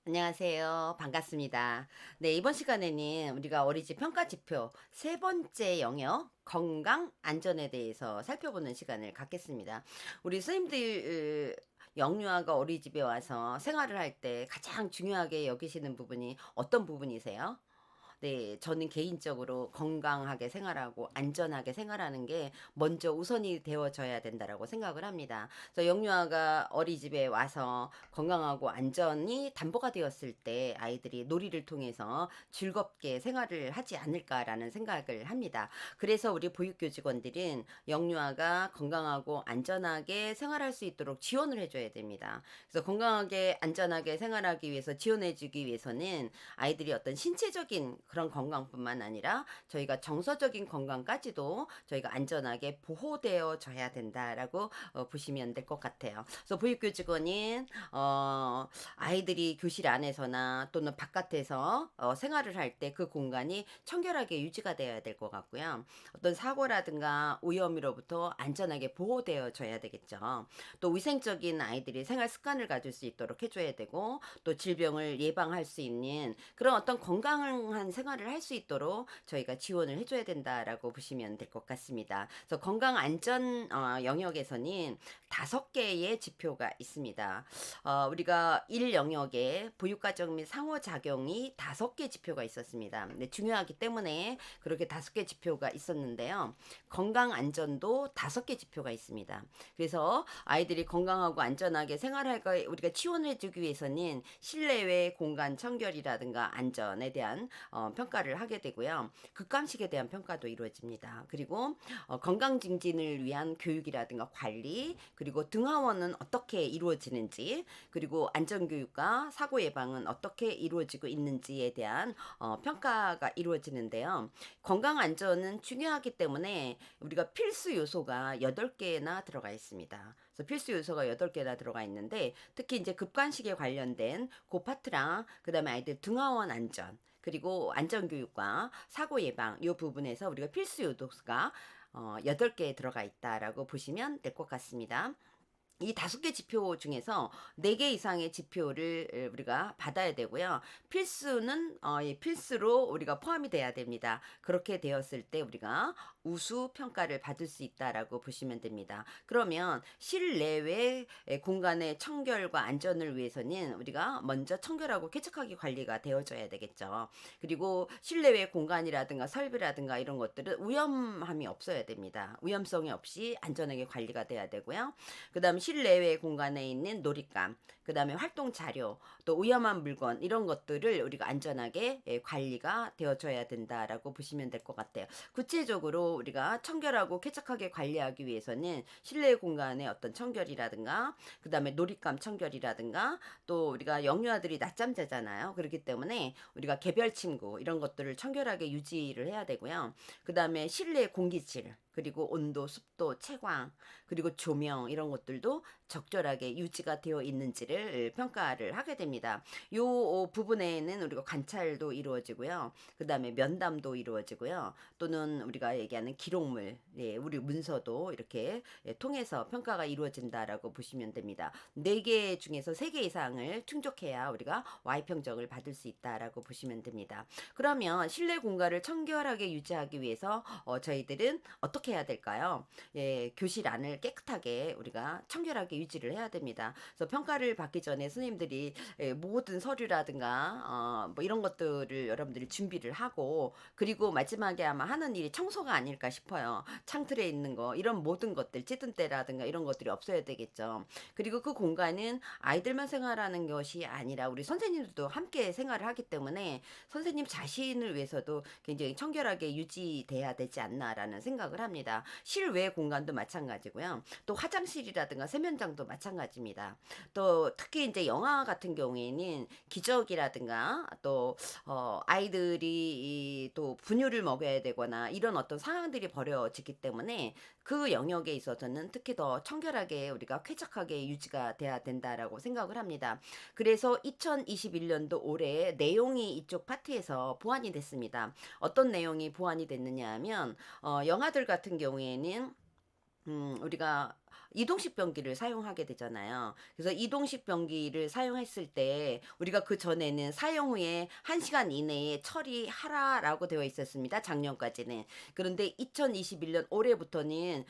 안녕하세요. 반갑습니다. 네, 이번 시간에는 우리가 어린이집 평가 지표 세 번째 영역 건강 안전에 대해서 살펴보는 시간을 갖겠습니다. 우리 선생님들 영유아가 어린이집에 와서 생활을 할 때 가장 중요하게 여기시는 부분이 어떤 부분이세요? 네. 저는 개인적으로 건강하게 생활하고 안전하게 생활하는 게 먼저 우선이 되어져야 된다라고 생각을 합니다. 그래서 영유아가 어린이집에 와서 건강하고 안전이 담보가 되었을 때 아이들이 놀이를 통해서 즐겁게 생활을 하지 않을까라는 생각을 합니다. 그래서 우리 보육교직원들은 영유아가 건강하고 안전하게 생활할 수 있도록 지원을 해 줘야 됩니다. 그래서 건강하게 안전하게 생활하기 위해서 지원해 주기 위해서는 아이들이 어떤 신체적인 그런 건강뿐만 아니라 저희가 정서적인 건강까지도 저희가 안전하게 보호되어 줘야 된다라고 보시면 될 것 같아요. 그래서 보육교직원인 아이들이 교실 안에서나 또는 바깥에서 생활을 할 때 그 공간이 청결하게 유지가 되어야 될 것 같고요. 어떤 사고라든가 오염으로부터 안전하게 보호되어 줘야 되겠죠. 또 위생적인 아이들이 생활 습관을 가질 수 있도록 해줘야 되고 또 질병을 예방할 수 있는 그런 어떤 건강한 생활을 할 수 있도록 저희가 지원을 해줘야 된다라고 보시면 될 것 같습니다. 그래서 건강 안전 영역에서는 5개의 지표가 있습니다. 우리가 1 영역에 보육과정 및 상호작용이 5개 지표가 있었습니다. 네, 중요하기 때문에 그렇게 5개 지표가 있었는데요. 건강 안전도 5개 지표가 있습니다. 그래서 아이들이 건강하고 안전하게 생활할 거 우리가 지원해 주기 위해서는 실내외 공간 청결이라든가 안전에 대한 평가를 하게 되고요. 급감식에 대한 평가도 이루어집니다. 그리고 건강 증진을 위한 교육이라든가 관리, 그리고 등하원은 어떻게 이루어지는지, 그리고 안전교육과 사고 예방은 어떻게 이루어지고 있는지에 대한 평가가 이루어지는데요. 건강 안전은 중요하기 때문에 우리가 필수 요소가 8개나 들어가 있습니다. 그래서 필수 요소가 8개나 들어가 있는데 특히 이제 급관식에 관련된 그 파트랑 그다음에 아이들 등하원 안전 그리고 안전교육과 사고 예방 요 부분에서 우리가 필수 요소가 8개 들어가 있다라고 보시면 될 것 같습니다. 이 5개 지표 중에서 4개 이상의 지표를 우리가 받아야 되고요. 필수는 이 필수로 우리가 포함이 돼야 됩니다. 그렇게 되었을 때 우리가 우수 평가를 받을 수 있다라고 보시면 됩니다. 그러면 실내외 공간의 청결과 안전을 위해서는 우리가 먼저 청결하고 쾌적하게 관리가 되어져야 되겠죠. 그리고 실내외 공간이라든가 설비라든가 이런 것들은 위험함이 없어야 됩니다. 위험성이 없이 안전하게 관리가 돼야 되고요. 그다음 실내외 공간에 있는 놀잇감, 그다음에 활동 자료, 또 위험한 물건 이런 것들을 우리가 안전하게 관리가 되어줘야 된다라고 보시면 될 것 같아요. 구체적으로 우리가 청결하고 쾌적하게 관리하기 위해서는 실내 공간의 어떤 청결이라든가, 그다음에 놀잇감 청결이라든가, 또 우리가 영유아들이 낮잠 자잖아요. 그렇기 때문에 우리가 개별 침구 이런 것들을 청결하게 유지를 해야 되고요. 그다음에 실내 공기질 그리고 온도, 습도, 채광, 그리고 조명 이런 것들도 적절하게 유지가 되어 있는지를 평가를 하게 됩니다. 요 부분에는 우리가 관찰도 이루어지고요. 그다음에 면담도 이루어지고요. 또는 우리가 얘기하는 기록물, 예, 우리 문서도 이렇게 통해서 평가가 이루어진다라고 보시면 됩니다. 4개 중에서 3개 이상을 충족해야 우리가 Y 평정을 받을 수 있다라고 보시면 됩니다. 그러면 실내 공간을 청결하게 유지하기 위해서 저희들은 어떻게 해야 될까요? 예, 교실 안을 깨끗하게 우리가 청결하게 유지를 해야 됩니다. 그래서 평가를 받기 전에 선생님들이 모든 서류라든가 뭐 이런 것들을 여러분들이 준비를 하고 그리고 마지막에 아마 하는 일이 청소가 아닐까 싶어요. 창틀에 있는 거 이런 모든 것들 찌든 때라든가 이런 것들이 없어야 되겠죠. 그리고 그 공간은 아이들만 생활하는 것이 아니라 우리 선생님들도 함께 생활을 하기 때문에 선생님 자신을 위해서도 굉장히 청결하게 유지돼야 되지 않나라는 생각을 합니다. 실외 공간도 마찬가지고요. 또 화장실이라든가 세면장도 마찬가지입니다. 또 특히 이제 영화 같은 경우에는 기저귀라든가 또 아이들이 또 분유를 먹여야 되거나 이런 어떤 상황들이 벌어지기 때문에 그 영역에 있어서는 특히 더 청결하게 우리가 쾌적하게 유지가 돼야 된다라고 생각을 합니다. 그래서 2021년도 올해 내용이 이쪽 파트에서 보완이 됐습니다. 어떤 내용이 보완이 됐느냐 하면 영화들 같은 경우에는 우리가 이동식 변기를 사용하게 되잖아요. 그래서 이동식 변기를 사용했을 때 우리가 그전에는 사용 후에 1 시간 이내에 처리하라라고 되어 있었습니다, 작년까지는. 그런데 2021년 올해부터는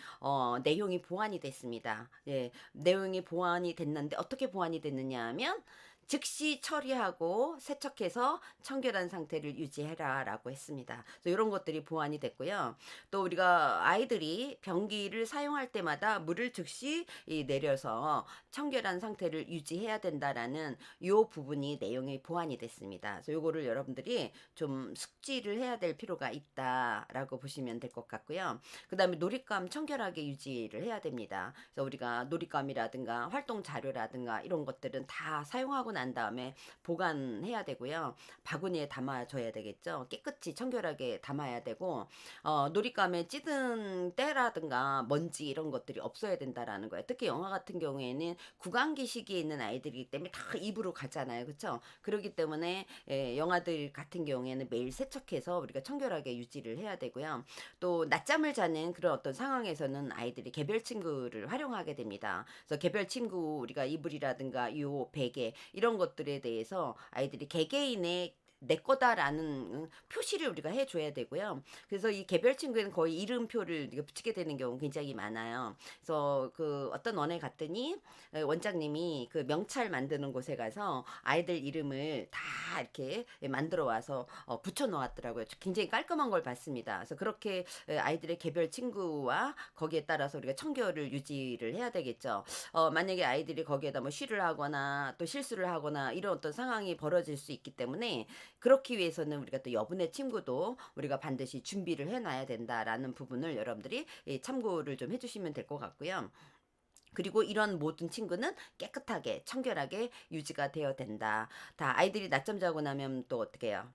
내용이 보완이 됐습니다. 예. 내용이 보완이 됐는데 어떻게 보완이 됐느냐 하면 즉시 처리하고 세척해서 청결한 상태를 유지해라라고 했습니다. 그래서 요런 것들이 보완이 됐고요. 또 우리가 아이들이 변기를 사용할 때마다 물을 즉시 내려서 청결한 상태를 유지해야 된다라는 요 부분이 내용이 보완이 됐습니다. 그래서 요거를 여러분들이 좀 숙지를 해야 될 필요가 있다라고 보시면 될 것 같고요. 그다음에 놀잇감 청결하게 유지를 해야 됩니다. 그래서 우리가 놀잇감이라든가 활동 자료라든가 이런 것들은 다 사용하고 난 다음에 보관해야 되고요. 바구니에 담아줘야 되겠죠. 깨끗이 청결하게 담아야 되고 놀잇감에 찌든 때라든가 먼지 이런 것들이 없어야 된다라는 거예요. 특히 영화 같은 경우에는 구강기 시기에 있는 아이들이기 때문에 다 입으로 가잖아요. 그렇죠? 그렇기 때문에 영화들 같은 경우에는 매일 세척해서 우리가 청결하게 유지를 해야 되고요. 또 낮잠을 자는 그런 어떤 상황에서는 아이들이 개별 침구를 활용하게 됩니다. 그래서 개별 침구 우리가 이불이라든가 요 베개 이런 것들에 대해서 아이들이 개개인의 내 거다라는 표시를 우리가 해줘야 되고요. 그래서 이 개별 친구에는 거의 이름표를 우리가 붙이게 되는 경우 굉장히 많아요. 그래서 그 어떤 원에 갔더니 원장님이 그 명찰 만드는 곳에 가서 아이들 이름을 다 이렇게 만들어 와서 붙여 놓았더라고요. 굉장히 깔끔한 걸 봤습니다. 그래서 그렇게 아이들의 개별 친구와 거기에 따라서 우리가 청결을 유지를 해야 되겠죠. 만약에 아이들이 거기에다 뭐 쉬를 하거나 또 실수를 하거나 이런 어떤 상황이 벌어질 수 있기 때문에 그렇기 위해서는 우리가 또 여분의 침구도 우리가 반드시 준비를 해 놔야 된다라는 부분을 여러분들이 참고를 좀 해주시면 될 것 같고요. 그리고 이런 모든 친구는 깨끗하게 청결하게 유지가 되어야 된다. 다 아이들이 낮잠 자고 나면 또 어떻게 해요?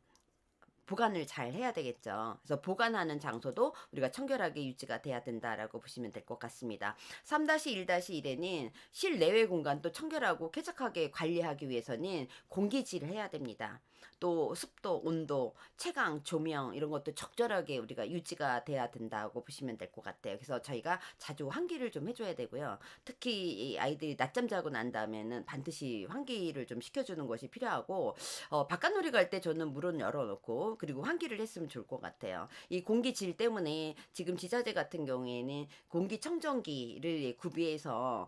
보관을 잘 해야 되겠죠. 그래서 보관하는 장소도 우리가 청결하게 유지가 돼야 된다라고 보시면 될 것 같습니다. 3-1-1에는 실내외 공간도 청결하고 쾌적하게 관리하기 위해서는 공기질을 해야 됩니다. 또 습도, 온도, 채광, 조명 이런 것도 적절하게 우리가 유지가 돼야 된다고 보시면 될 것 같아요. 그래서 저희가 자주 환기를 좀 해줘야 되고요. 특히 이 아이들이 낮잠 자고 난 다음에는 반드시 환기를 좀 시켜주는 것이 필요하고 바깥놀이 갈 때 저는 문은 열어놓고 그리고 환기를 했으면 좋을 것 같아요. 이 공기질 때문에 지금 지자체 같은 경우에는 공기청정기를 구비해서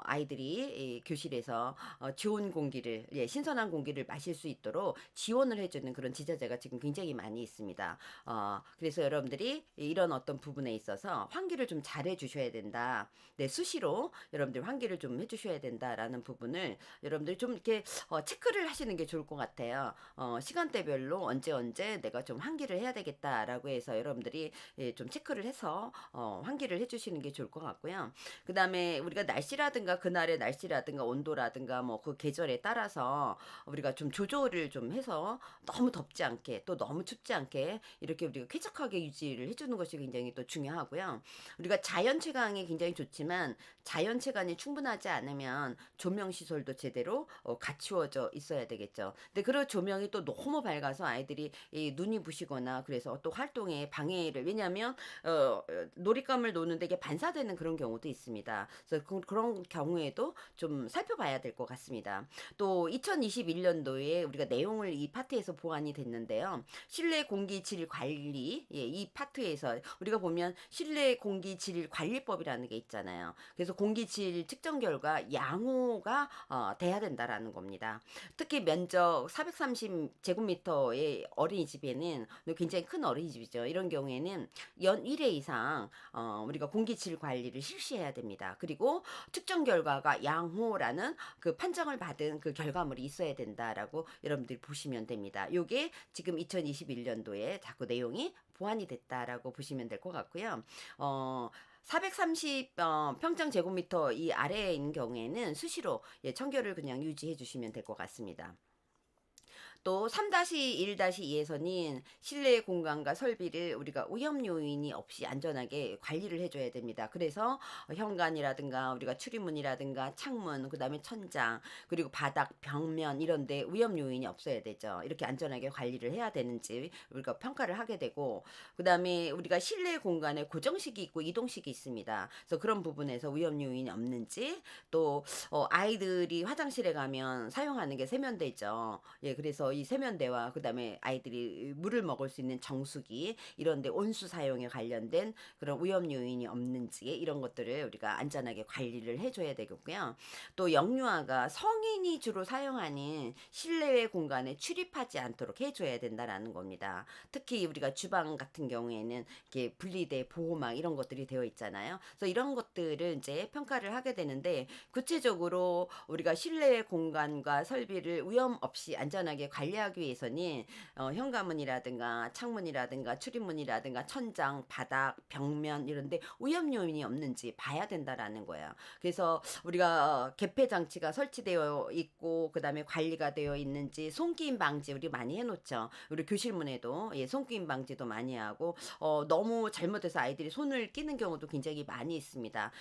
아이들이 교실에서 좋은 공기를 신선한 공기를 마실 수 있도록 지원을 해주는 그런 지자체가 지금 굉장히 많이 있습니다. 그래서 여러분들이 이런 어떤 부분에 있어서 환기를 좀 잘해 주셔야 된다. 네, 수시로 여러분들 환기를 좀 해주셔야 된다라는 부분을 여러분들이 좀 이렇게 체크를 하시는 게 좋을 것 같아요. 시간대별로 언제 내가 좀 환기를 해야 되겠다라고 해서 여러분들이 좀 체크를 해서 환기를 해주시는 게 좋을 것 같고요. 그 다음에 우리가 날씨라든가 그날의 날씨라든가 온도라든가 뭐 그 계절에 따라서 우리가 좀 조절을 좀 해서 너무 덥지 않게 또 너무 춥지 않게 이렇게 우리가 쾌적하게 유지를 해주는 것이 굉장히 또 중요하고요. 우리가 자연 채광이 굉장히 좋지만 자연 채광이 충분하지 않으면 조명 시설도 제대로 갖추어져 있어야 되겠죠. 근데 그런 조명이 또 너무 밝아서 아이들이 이 눈이 부시거나 그래서 또 활동에 방해를 왜냐하면 놀잇감을 노는데 이게 반사되는 그런 경우도 있습니다. 그래서 그런 경우에도 좀 살펴봐야 될 것 같습니다. 또 2021년도에 우리가 내용을 이 파트에서 보완이 됐는데요. 실내 공기질 관리 이 파트에서 우리가 보면 실내 공기질 관리법이라는 게 있잖아요. 그래서 공기질 측정 결과 양호가 돼야 된다라는 겁니다. 특히 면적 430제곱미터의 어린이집에는 굉장히 큰 어린이집이죠. 이런 경우에는 연 1회 이상 우리가 공기질 관리를 실시해야 됩니다. 그리고 측정 결과가 양호라는 그 판정을 받은 그 결과물이 있어야 된다라고 여러분들이 보시면 됩니다. 요게 지금 2021년도에 자꾸 내용이 보완이 됐다라고 보시면 될 것 같고요. 430 평장 제곱미터 이 아래에 있는 경우에는 수시로 청결을 그냥 유지해 주시면 될 것 같습니다. 또 3-1-2에서는 실내 공간과 설비를 우리가 오염 요인이 없이 안전하게 관리를 해 줘야 됩니다. 그래서 현관이라든가 우리가 출입문이라든가 창문, 그다음에 천장, 그리고 바닥, 벽면 이런 데 오염 요인이 없어야 되죠. 이렇게 안전하게 관리를 해야 되는지 우리가 평가를 하게 되고, 그다음에 우리가 실내 공간에 고정식이 있고 이동식이 있습니다. 그래서 그런 부분에서 오염 요인이 없는지, 또 아이들이 화장실에 가면 사용하는 게 세면대죠. 예, 그래서 이 세면대와 그다음에 아이들이 물을 먹을 수 있는 정수기 이런 데 온수 사용에 관련된 그런 오염 요인이 없는지 이런 것들을 우리가 안전하게 관리를 해 줘야 되겠고요. 또 영유아가 성인이 주로 사용하는 실내외 공간에 출입하지 않도록 해 줘야 된다라는 겁니다. 특히 우리가 주방 같은 경우에는 이렇게 분리대, 보호막 이런 것들이 되어 있잖아요. 그래서 이런 것들을 이제 평가를 하게 되는데, 구체적으로 우리가 실내 공간과 설비를 위험 없이 안전하게 관리하기 위해서는 현관문이라든가 창문이라든가 출입문이라든가 천장, 바닥, 벽면 이런 데 오염 요인이 없는지 봐야 된다라는 거예요. 그래서 우리가 개폐 장치가 설치되어 있고 그다음에 관리가 되어 있는지, 손끼임 방지 우리 많이 해 놓죠. 우리 교실문에도 예, 손끼임 방지도 많이 하고, 너무 잘못해서 아이들이 손을 끼는 경우도 굉장히 많이 있습니다.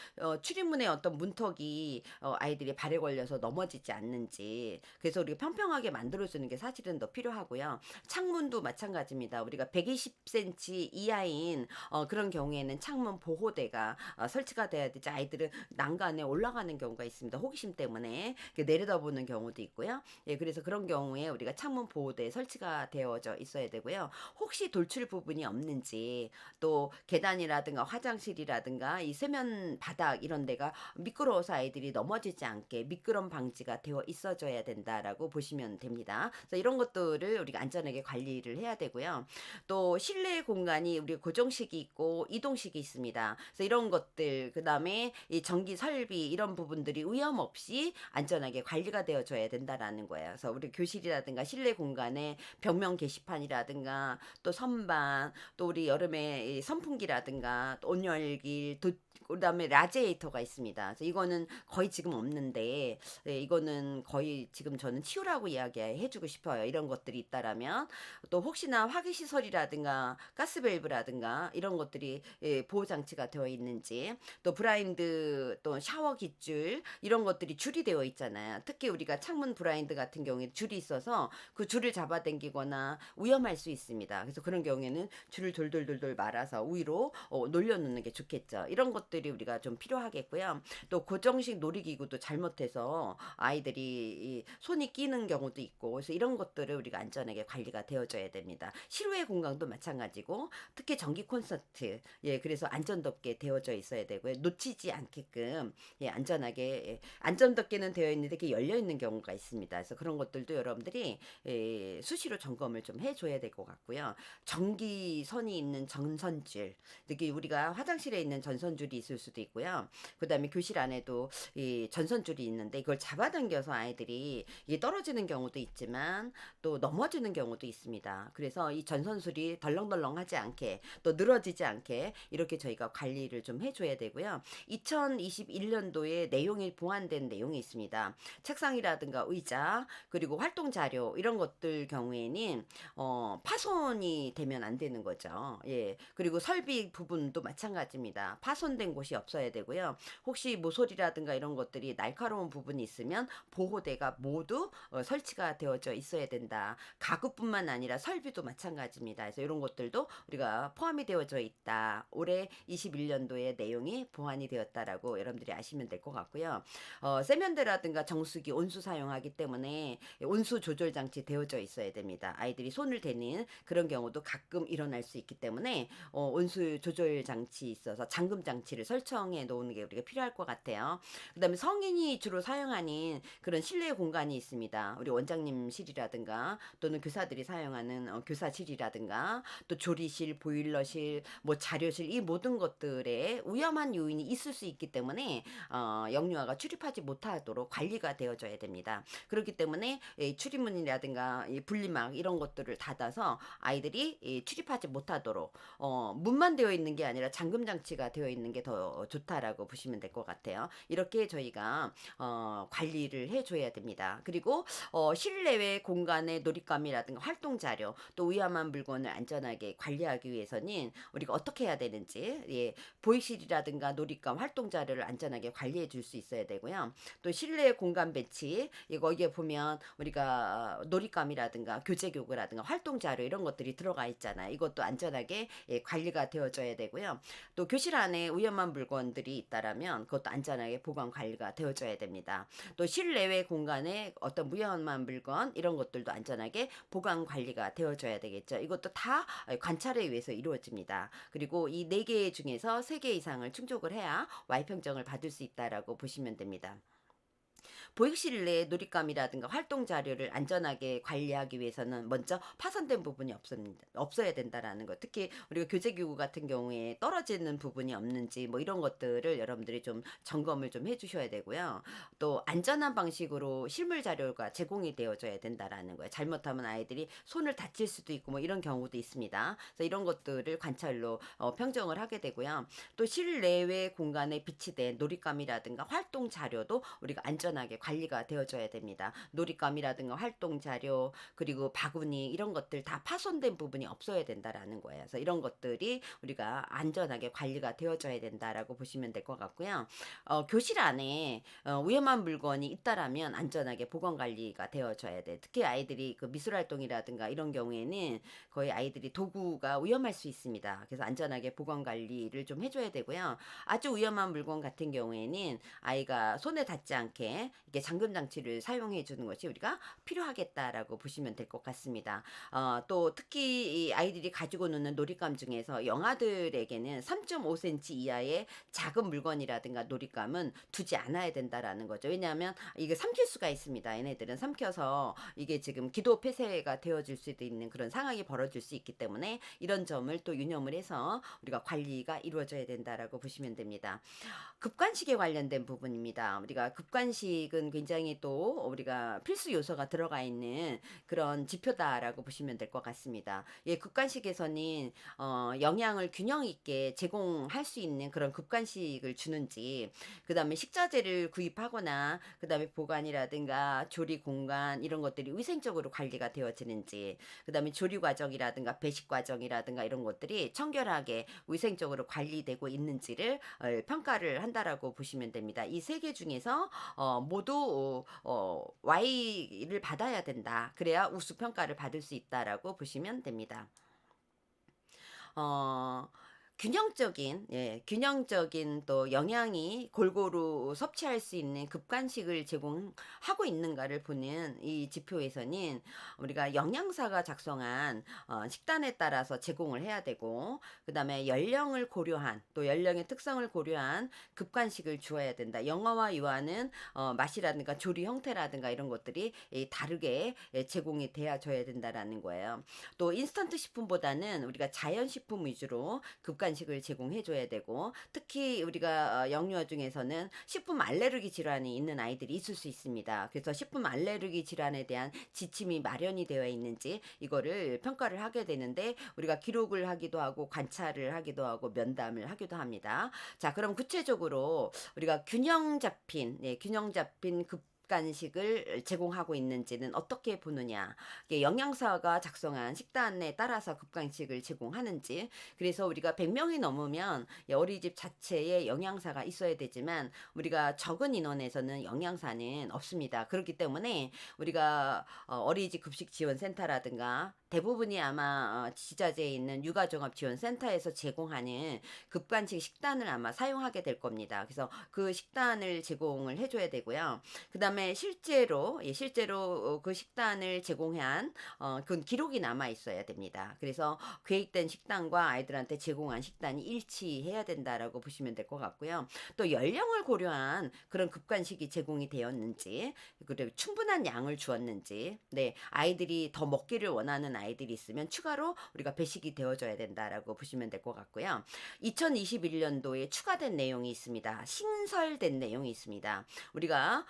출입문에 어떤 문턱이 아이들이 발에 걸려서 넘어지지 않는지, 그래서 우리가 평평하게 만들어 주는 게 사실은 더 필요하고요. 창문도 마찬가지입니다. 우리가 120cm 이하인 그런 경우에는 창문 보호대가 설치가 돼야 되지, 아이들은 난간에 올라가는 경우가 있습니다. 호기심 때문에 내려다보는 경우도 있고요. 예, 그래서 그런 경우에 우리가 창문 보호대 설치가 되어져 있어야 되고요. 혹시 돌출 부분이 없는지, 또 계단이라든가 화장실이라든가 이 세면 바닥 이런 데가 미끄러워서 아이들이 넘어지지 않게 미끄럼 방지가 되어 있어줘야 된다라고 보시면 됩니다. 그래서 이런 것들을 우리가 안전하게 관리를 해야 되고요. 또 실내 공간이 우리 고정식이 있고 이동식이 있습니다. 그래서 이런 것들, 그다음에 이 전기 설비 이런 부분들이 위험 없이 안전하게 관리가 되어줘야 된다라는 거예요. 그래서 우리 교실이라든가 실내 공간에 벽면 게시판이라든가 또 선반, 또 우리 여름에 이 선풍기라든가 또 온열기, 그다음에 라지에이터가 있습니다. 그래서 이거는 거의 지금 없는데, 예, 이거는 거의 지금 저는 치우라고 이야기해주고 싶어요. 이런 것들이 있다라면. 또 혹시나 화기 시설이라든가 가스밸브라든가 이런 것들이 예, 보호 장치가 되어 있는지, 또 브라인드, 또 샤워 깃줄 이런 것들이 줄이 되어 있잖아요. 특히 우리가 창문 브라인드 같은 경우에 줄이 있어서 그 줄을 잡아당기거나 위험할 수 있습니다. 그래서 그런 경우에는 줄을 돌돌돌돌 말아서 위로 놀려놓는 게 좋겠죠. 이런 것들이 우리가 좀 필요하겠고요. 또 고정식 놀이기구도 잘못해서 아이들이 이 손이 끼는 경우도 있고, 그래서 이런 것들을 우리가 안전하게 관리가 되어져야 됩니다. 실외 공간도 마찬가지고, 특히 전기 콘서트, 예, 그래서 안전덮개 되어져 있어야 되고요. 놓치지 않게끔 예, 안전하게 예, 안전덮개는 되어 있는데 이게 열려 있는 경우가 있습니다. 그래서 그런 것들도 여러분들이 예, 수시로 점검을 좀 해줘야 될 것 같고요. 전기선이 있는 전선줄, 특히 우리가 화장실에 있는 전선줄이 있을 수도 있고요. 그다음에 교실 안에도 이 전선줄이 있는데 이걸 잡아당겨서 아이들이 이 떨어지는 경우도 있지만 또 넘어지는 경우도 있습니다. 그래서 이 전선줄이 덜렁덜렁하지 않게, 또 늘어지지 않게 이렇게 저희가 관리를 좀 해줘야 되고요. 2021년도에 내용이 보완된 내용이 있습니다. 책상이라든가 의자, 그리고 활동 자료 이런 것들 경우에는 파손이 되면 안 되는 거죠. 예. 그리고 설비 부분도 마찬가지입니다. 파손된 곳이 없어야 되고요. 혹시 모서리라든가 이런 것들이 날카로운 부분이 있으면 보호대가 모두 설치가 되어져 있어야 된다. 가구뿐만 아니라 설비도 마찬가지입니다. 그래서 이런 것들도 우리가 포함이 되어져 있다. 올해 21년도에 내용이 보완이 되었다라고 여러분들이 아시면 될 것 같고요. 세면대라든가 정수기, 온수 사용하기 때문에 온수 조절 장치 되어져 있어야 됩니다. 아이들이 손을 대는 그런 경우도 가끔 일어날 수 있기 때문에 온수 조절 장치 있어서 잠금 장치를 설정해 놓는 게 우리가 필요할 것 같아요. 그다음에 성인이 주로 사용하는 그런 실내 공간이 있습니다. 우리 원장님실이라든가 또는 교사들이 사용하는 교사실이라든가 또 조리실, 보일러실, 뭐 자료실, 이 모든 것들에 위험한 요인이 있을 수 있기 때문에 영유아가 출입하지 못하도록 관리가 되어져야 됩니다. 그렇기 때문에 이 출입문이라든가 이 분리막 이런 것들을 닫아서 아이들이 이 출입하지 못하도록 문만 되어 있는 게 아니라 잠금 장치가 되어 있는 게 더 좋다라고 보시면 될 것 같아요. 이렇게 저희가 관리를 해줘야 됩니다. 그리고 실내외 공간의 놀잇감이라든가 활동 자료, 또 위험한 물건을 안전하게 관리하기 위해서는 우리가 어떻게 해야 되는지, 예, 보육실이라든가 놀잇감, 활동 자료를 안전하게 관리해 줄 수 있어야 되고요. 또 실내 공간 배치, 이거 거기에 보면 우리가 놀잇감이라든가 교재 교구라든가 활동 자료 이런 것들이 들어가 있잖아요. 이것도 안전하게, 예, 관리가 되어져야 되고요. 또 교실 안에 위험한 물건들이 있다라면 그것도 안전하게 보관 관리가 되어져야 됩니다. 또 실내외 공간에 어떤 위험한 물건 이런 것들도 안전하게 보관 관리가 되어져야 되겠죠. 이것도 다 관찰에 의해서 이루어집니다. 그리고 이 네 개 중에서 세 개 이상을 충족을 해야 Y 평정을 받을 수 있다라고 보시면 됩니다. 보육실 내 놀잇감이라든가 활동 자료를 안전하게 관리하기 위해서는 먼저 파손된 부분이 없어야 된다라는 것. 특히 우리가 교재기구 같은 경우에 떨어지는 부분이 없는지 뭐 이런 것들을 여러분들이 좀 점검을 좀 해주셔야 되고요. 또 안전한 방식으로 실물 자료가 제공이 되어져야 된다라는 거예요. 잘못하면 아이들이 손을 다칠 수도 있고 뭐 이런 경우도 있습니다. 그래서 이런 것들을 관찰로 평정을 하게 되고요. 또 실내외 공간에 비치된 놀잇감이라든가 활동 자료도 우리가 안전하게 관리가 되어져야 됩니다. 놀잇감이라든가 활동 자료 그리고 바구니 이런 것들 다 파손된 부분이 없어야 된다라는 거예요. 그래서 이런 것들이 우리가 안전하게 관리가 되어져야 된다라고 보시면 될 것 같고요. 교실 안에 위험한 물건이 있다라면 안전하게 보건 관리가 되어져야 돼. 특히 아이들이 그 미술 활동이라든가 이런 경우에는 거의 아이들이 도구가 위험할 수 있습니다. 그래서 안전하게 보건 관리를 좀 해줘야 되고요. 아주 위험한 물건 같은 경우에는 아이가 손에 닿지 않게 이렇게 잠금 장치를 사용해 주는 것이 우리가 필요하겠다라고 보시면 될 것 같습니다. 또 특히 이 아이들이 가지고 노는 놀잇감 중에서 영아들에게는 3.5cm 이하의 작은 물건이라든가 놀잇감은 두지 않아야 된다라는 거죠. 왜냐하면 이게 삼킬 수가 있습니다. 얘네들은 삼켜서 이게 지금 기도 폐쇄가 되어질 수도 있는 그런 상황이 벌어질 수 있기 때문에 이런 점을 또 유념을 해서 우리가 관리가 이루어져야 된다라고 보시면 됩니다. 급관식에 관련된 부분입니다. 우리가 급관식은 굉장히 또 우리가 필수 요소가 들어가 있는 그런 지표다라고 보시면 될 것 같습니다. 예, 급관식에서는 영양을 균형 있게 제공할 수 있는 그런 급관식을 주는지, 그 다음에 식자재를 구입하거나 그 다음에 보관이라든가 조리 공간 이런 것들이 위생적으로 관리가 되어지는지, 그 다음에 조리 과정이라든가 배식 과정이라든가 이런 것들이 청결하게 위생적으로 관리되고 있는지를 평가를 한다라고 보시면 됩니다. 이 세 개 중에서 모두 Y를 받아야 된다. 그래야 우수 평가를 받을 수 있다라고 보시면 됩니다. 어, 균형적인 또 영양이 골고루 섭취할 수 있는 급간식을 제공하고 있는가를 보는 이 지표에서는 우리가 영양사가 작성한 식단에 따라서 제공을 해야 되고, 그 다음에 연령을 고려한, 또 연령의 특성을 고려한 급간식을 주어야 된다. 영어와 유아는 맛이라든가 조리 형태라든가 이런 것들이 다르게 제공이 되어줘야 된다라는 거예요. 또 인스턴트 식품보다는 우리가 자연식품 위주로 급간식을 제공해 줘야 되고, 특히 우리가 영유아 중에서는 식품 알레르기 질환이 있는 아이들이 있을 수 있습니다. 그래서 식품 알레르기 질환에 대한 지침이 마련이 되어 있는지 이거를 평가를 하게 되는데, 우리가 기록을 하기도 하고 관찰을 하기도 하고 면담을 하기도 합니다. 자, 그럼 구체적으로 우리가 균형 잡힌 간식을 제공하고 있는지는 어떻게 보느냐. 영양사가 작성한 식단에 따라서 급간식을 제공하는지. 그래서 우리가 100명이 넘으면 어린이집 자체에 영양사가 있어야 되지만 우리가 적은 인원에서는 영양사는 없습니다. 그렇기 때문에 우리가 어린이집 급식지원센터라든가 대부분이 아마 지자체에 있는 육아종합지원센터에서 제공하는 급간식 식단을 아마 사용하게 될 겁니다. 그래서 그 식단을 제공을 해줘야 되고요. 그 다음에 실제로 그 식단을 제공한 그 기록이 남아 있어야 됩니다. 그래서 계획된 식단과 아이들한테 제공한 식단이 일치해야 된다라고 보시면 될 것 같고요. 또 연령을 고려한 그런 급간식이 제공이 되었는지, 그리고 충분한 양을 주었는지, 네, 아이들이 더 먹기를 원하는 아이들이 있으면 추가로 우리가 배식이 되어줘야 된다라고 보시면 될 것 같고요. 2021년도에 추가된 내용이 있습니다. 신설된 내용이 있습니다. 우리가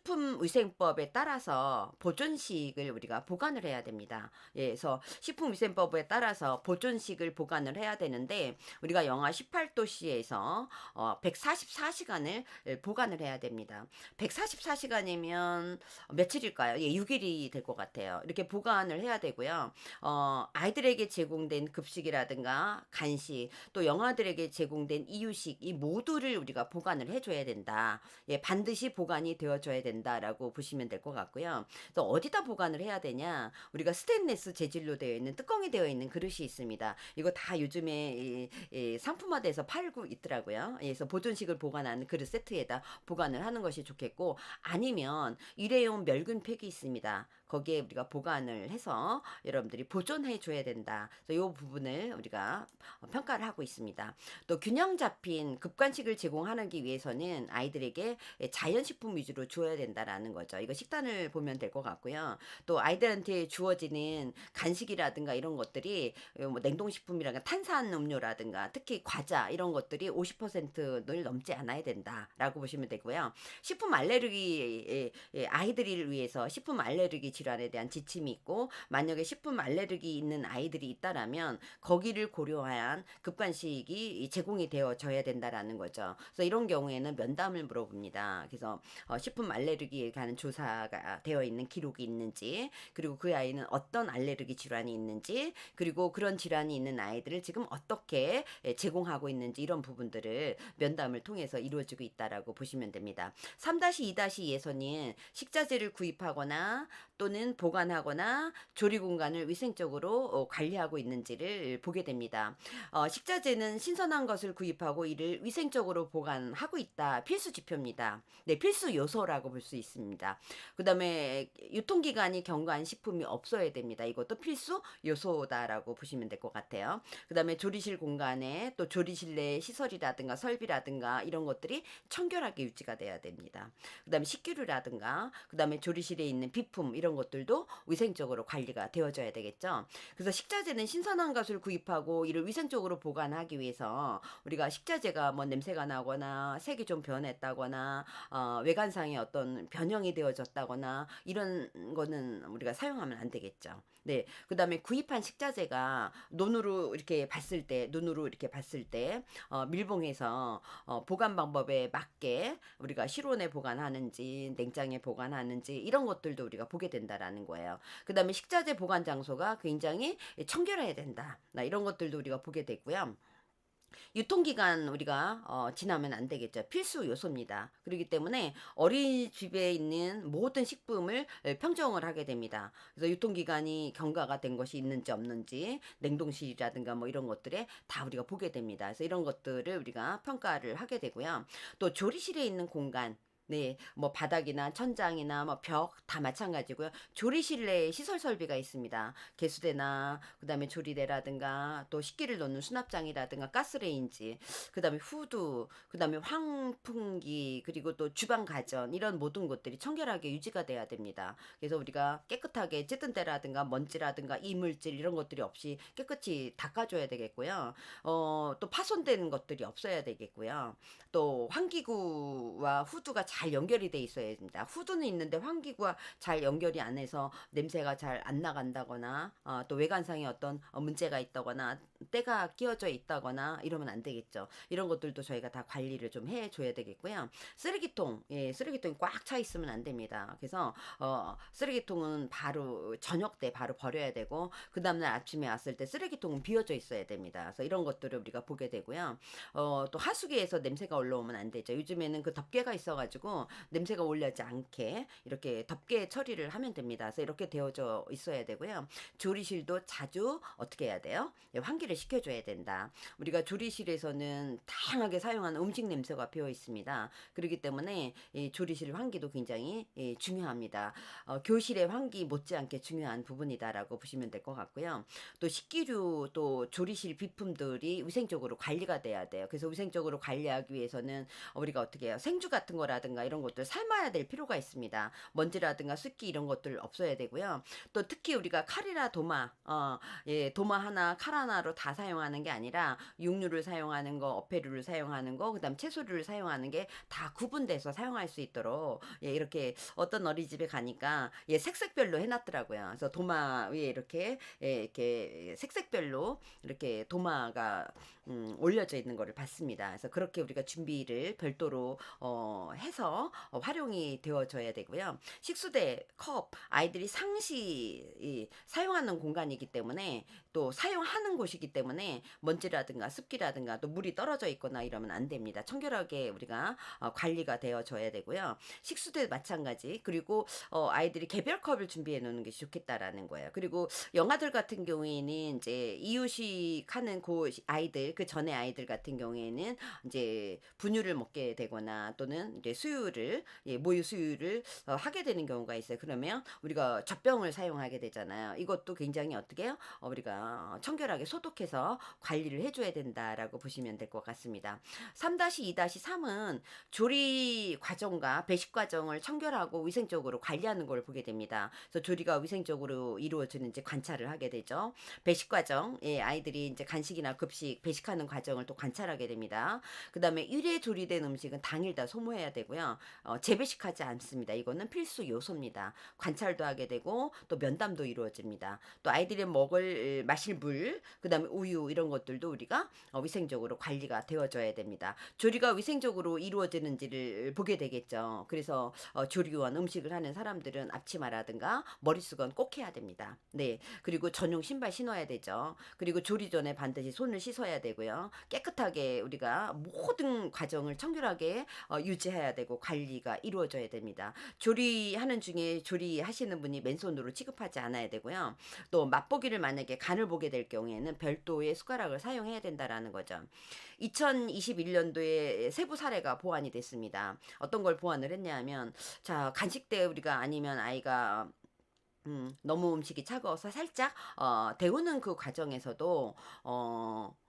식품위생법에 따라서 보존식을 우리가 보관을 해야 됩니다. 예, 그래서 식품위생법에 따라서 보존식을 보관을 해야 되는데 우리가 영하 18도씨에서 144시간을 보관을 해야 됩니다. 144시간이면 며칠일까요? 예, 6일이 될 것 같아요. 이렇게 보관을 해야 되고요. 아이들에게 제공된 급식이라든가 간식, 또 영아들에게 제공된 이유식, 이 모두를 우리가 보관을 해줘야 된다. 예, 반드시 보관이 되어줘야 된다라고 보시면 될 것 같고요. 또 어디다 보관을 해야 되냐? 우리가 스테인리스 재질로 되어 있는 뚜껑이 되어 있는 그릇이 있습니다. 이거 다 요즘에 이 상품화돼서 팔고 있더라고요. 예, 그래서 보존식을 보관하는 그릇 세트에다 보관을 하는 것이 좋겠고, 아니면 일회용 멸균 팩이 있습니다. 거기에 우리가 보관을 해서 여러분들이 보존해 줘야 된다. 그래서 이 부분을 우리가 평가를 하고 있습니다. 또 균형 잡힌 급간식을 제공하기 위해서는 아이들에게 자연식품 위주로 주어야 된다라는 거죠. 이거 식단을 보면 될 것 같고요. 또 아이들한테 주어지는 간식이라든가 이런 것들이 뭐 냉동식품이라든가 탄산음료라든가 특히 과자 이런 것들이 50%를 넘지 않아야 된다라고 보시면 되고요. 식품 알레르기 아이들을 위해서 식품 알레르기 질환에 대한 지침이 있고, 만약에 식품 알레르기 있는 아이들이 있다라면 거기를 고려한 급간식이 제공이 되어져야 된다라는 거죠. 그래서 이런 경우에는 면담을 물어봅니다. 그래서 식품 알레르기에 관한 조사가 되어 있는 기록이 있는지, 그리고 그 아이는 어떤 알레르기 질환이 있는지, 그리고 그런 질환이 있는 아이들을 지금 어떻게 제공하고 있는지, 이런 부분들을 면담을 통해서 이루어지고 있다라고 보시면 됩니다. 3-2-2에서는 식자재를 구입하거나 또는 보관하거나 조리 공간을 위생적으로 관리하고 있는지를 보게 됩니다. 식자재는 신선한 것을 구입하고 이를 위생적으로 보관하고 있다. 필수 지표입니다. 네, 필수 요소라고 볼 수 있습니다. 그 다음에 유통기간이 경과한 식품이 없어야 됩니다. 이것도 필수 요소다라고 보시면 될 것 같아요. 그 다음에 조리실 공간에 또 조리실 내 시설이라든가 설비라든가 이런 것들이 청결하게 유지가 돼야 됩니다. 그 다음에 식기류라든가 그 다음에 조리실에 있는 비품 이런 것들도 위생적으로 관리가 되어져야 되겠죠. 그래서 식자재는 신선한 것을 구입하고 이를 위생적으로 보관하기 위해서 우리가 식자재가 뭐 냄새가 나거나 색이 좀 변했다거나 외관상의 어떤 변형이 되어졌다거나 이런 거는 우리가 사용하면 안 되겠죠. 네, 그 다음에 구입한 식자재가 눈으로 이렇게 봤을 때 밀봉해서 보관 방법에 맞게 우리가 실온에 보관하는지 냉장에 보관하는지 이런 것들도 우리가 보게 된다라는 거예요. 그 다음에 식자재 보관 장소가 굉장히 청결해야 된다. 이런 것들도 우리가 보게 되고요. 유통기간 우리가 지나면 안 되겠죠. 필수 요소입니다. 그렇기 때문에 어린이집에 있는 모든 식품을 평정을 하게 됩니다. 그래서 유통기간이 경과가 된 것이 있는지 없는지 냉동실이라든가 뭐 이런 것들에 다 우리가 보게 됩니다. 그래서 이런 것들을 우리가 평가를 하게 되고요. 또 조리실에 있는 공간, 네, 뭐 바닥이나 천장이나 뭐 벽 다 마찬가지고요. 조리실 내에 시설 설비가 있습니다. 개수대나 그다음에 조리대라든가 또 식기를 넣는 수납장이라든가 가스레인지, 그다음에 후드, 그다음에 환풍기, 그리고 또 주방 가전 이런 모든 것들이 청결하게 유지가 돼야 됩니다. 그래서 우리가 깨끗하게 찌든 때라든가 먼지라든가 이물질 이런 것들이 없이 깨끗이 닦아줘야 되겠고요. 또 파손되는 것들이 없어야 되겠고요. 또 환기구와 후드가 잘 연결이 돼 있어야 됩니다. 후드는 있는데 환기구와 잘 연결이 안 해서 냄새가 잘 안 나간다거나 또 외관상에 어떤 문제가 있다거나 때가 끼어져 있다거나 이러면 안 되겠죠. 이런 것들도 저희가 다 관리를 좀 해줘야 되겠고요. 쓰레기통, 예, 쓰레기통이 꽉 차 있으면 안 됩니다. 그래서 쓰레기통은 바로 저녁 때 바로 버려야 되고 그 다음날 아침에 왔을 때 쓰레기통은 비워져 있어야 됩니다. 그래서 이런 것들을 우리가 보게 되고요. 또 하수기에서 냄새가 올라오면 안 되죠. 요즘에는 그 덮개가 있어가지고 냄새가 올라오지 않게 이렇게 덮개 처리를 하면 됩니다. 그래서 이렇게 되어져 있어야 되고요. 조리실도 자주 어떻게 해야 돼요? 예, 환기를 시켜줘야 된다. 우리가 조리실에서는 다양하게 사용하는 음식 냄새가 배어 있습니다. 그렇기 때문에 이 조리실 환기도 굉장히 중요합니다. 교실의 환기 못지않게 중요한 부분이다라고 보시면 될 것 같고요. 또 식기류 또 조리실 비품들이 위생적으로 관리가 돼야 돼요. 그래서 위생적으로 관리하기 위해서는 우리가 어떻게 해요? 생주 같은 거라든가 고기라든가 이런 것들 삶아야 될 필요가 있습니다. 먼지라든가 습기 이런 것들 없어야 되고요. 또 특히 우리가 칼이나 도마, 도마 하나, 칼 하나로 다 사용하는 게 아니라 육류를 사용하는 거, 어패류를 사용하는 거, 그다음 채소류를 사용하는 게 다 구분돼서 사용할 수 있도록 이렇게 어떤 어린이집에 가니까 색색별로 해놨더라고요. 그래서 도마 위에 이렇게 색색별로 이렇게 도마가 올려져 있는 거를 봤습니다. 그래서 그렇게 우리가 준비를 별도로 해서 활용이 되어져야 되고요. 식수대, 컵, 아이들이 상시 사용하는 공간이기 때문에 또 사용하는 곳이기 때문에 먼지라든가 습기라든가 또 물이 떨어져 있거나 이러면 안 됩니다. 청결하게 우리가 관리가 되어져야 되고요. 식수대 마찬가지. 그리고 아이들이 개별 컵을 준비해 놓는 게 좋겠다라는 거예요. 그리고 영아들 같은 경우에는 이제 이유식하는 그 아이들, 그 전에 아이들 같은 경우에는 이제 분유를 먹게 되거나 또는 이제 모유 수유를 하게 되는 경우가 있어요. 그러면 우리가 젖병을 사용하게 되잖아요. 이것도 굉장히 어떻게 해요? 우리가 청결하게 소독해서 관리를 해줘야 된다라고 보시면 될 것 같습니다. 3-2-3은 조리 과정과 배식 과정을 청결하고 위생적으로 관리하는 걸 보게 됩니다. 그래서 조리가 위생적으로 이루어지는지 관찰을 하게 되죠. 배식 과정, 아이들이 이제 간식이나 급식, 배식하는 과정을 또 관찰하게 됩니다. 그 다음에 일회 조리된 음식은 당일 다 소모해야 되고요. 재배식하지 않습니다. 이거는 필수 요소입니다. 관찰도 하게 되고 또 면담도 이루어집니다. 또 아이들이 마실 물, 그 다음에 우유 이런 것들도 우리가 위생적으로 관리가 되어져야 됩니다. 조리가 위생적으로 이루어지는지를 보게 되겠죠. 그래서 조리원 음식을 하는 사람들은 앞치마라든가 머리수건 꼭 해야 됩니다. 네. 그리고 전용 신발 신어야 되죠. 그리고 조리 전에 반드시 손을 씻어야 되고요. 깨끗하게 우리가 모든 과정을 청결하게 유지해야 되고 관리가 이루어져야 됩니다. 조리하는 중에 조리하시는 분이 맨손으로 취급하지 않아야 되고요. 또 맛보기를 만약에 간을 보게 될 경우에는 별도의 숟가락을 사용해야 된다라는 거죠. 2021년도에 세부 사례가 보완이 됐습니다. 어떤 걸 보완을 했냐면, 자, 간식 때 우리가 아니면 아이가 너무 음식이 차가워서 살짝 데우는 그 과정에서도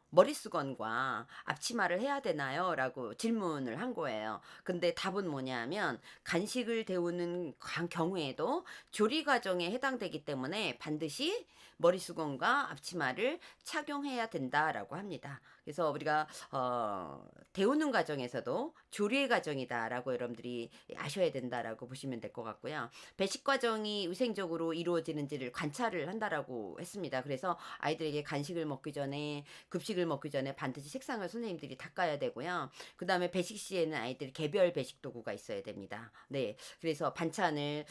머리수건과 앞치마를 해야 되나요? 라고 질문을 한 거예요. 근데 답은 뭐냐면 간식을 데우는 경우에도 조리 과정에 해당되기 때문에 반드시 머리수건과 앞치마를 착용해야 된다라고 합니다. 그래서 우리가 데우는 과정에서도 조리의 과정이다라고 여러분들이 아셔야 된다라고 보시면 될 것 같고요. 배식 과정이 위생적으로 이루어지는지를 관찰을 한다라고 했습니다. 그래서 아이들에게 간식을 먹기 전에 급식을 먹기 전에 반드시 책상을 선생님들이 닦아야 되고요. 그 다음에 배식 시에는 아이들이 개별 배식 도구가 있어야 됩니다. 네, 그래서 반찬을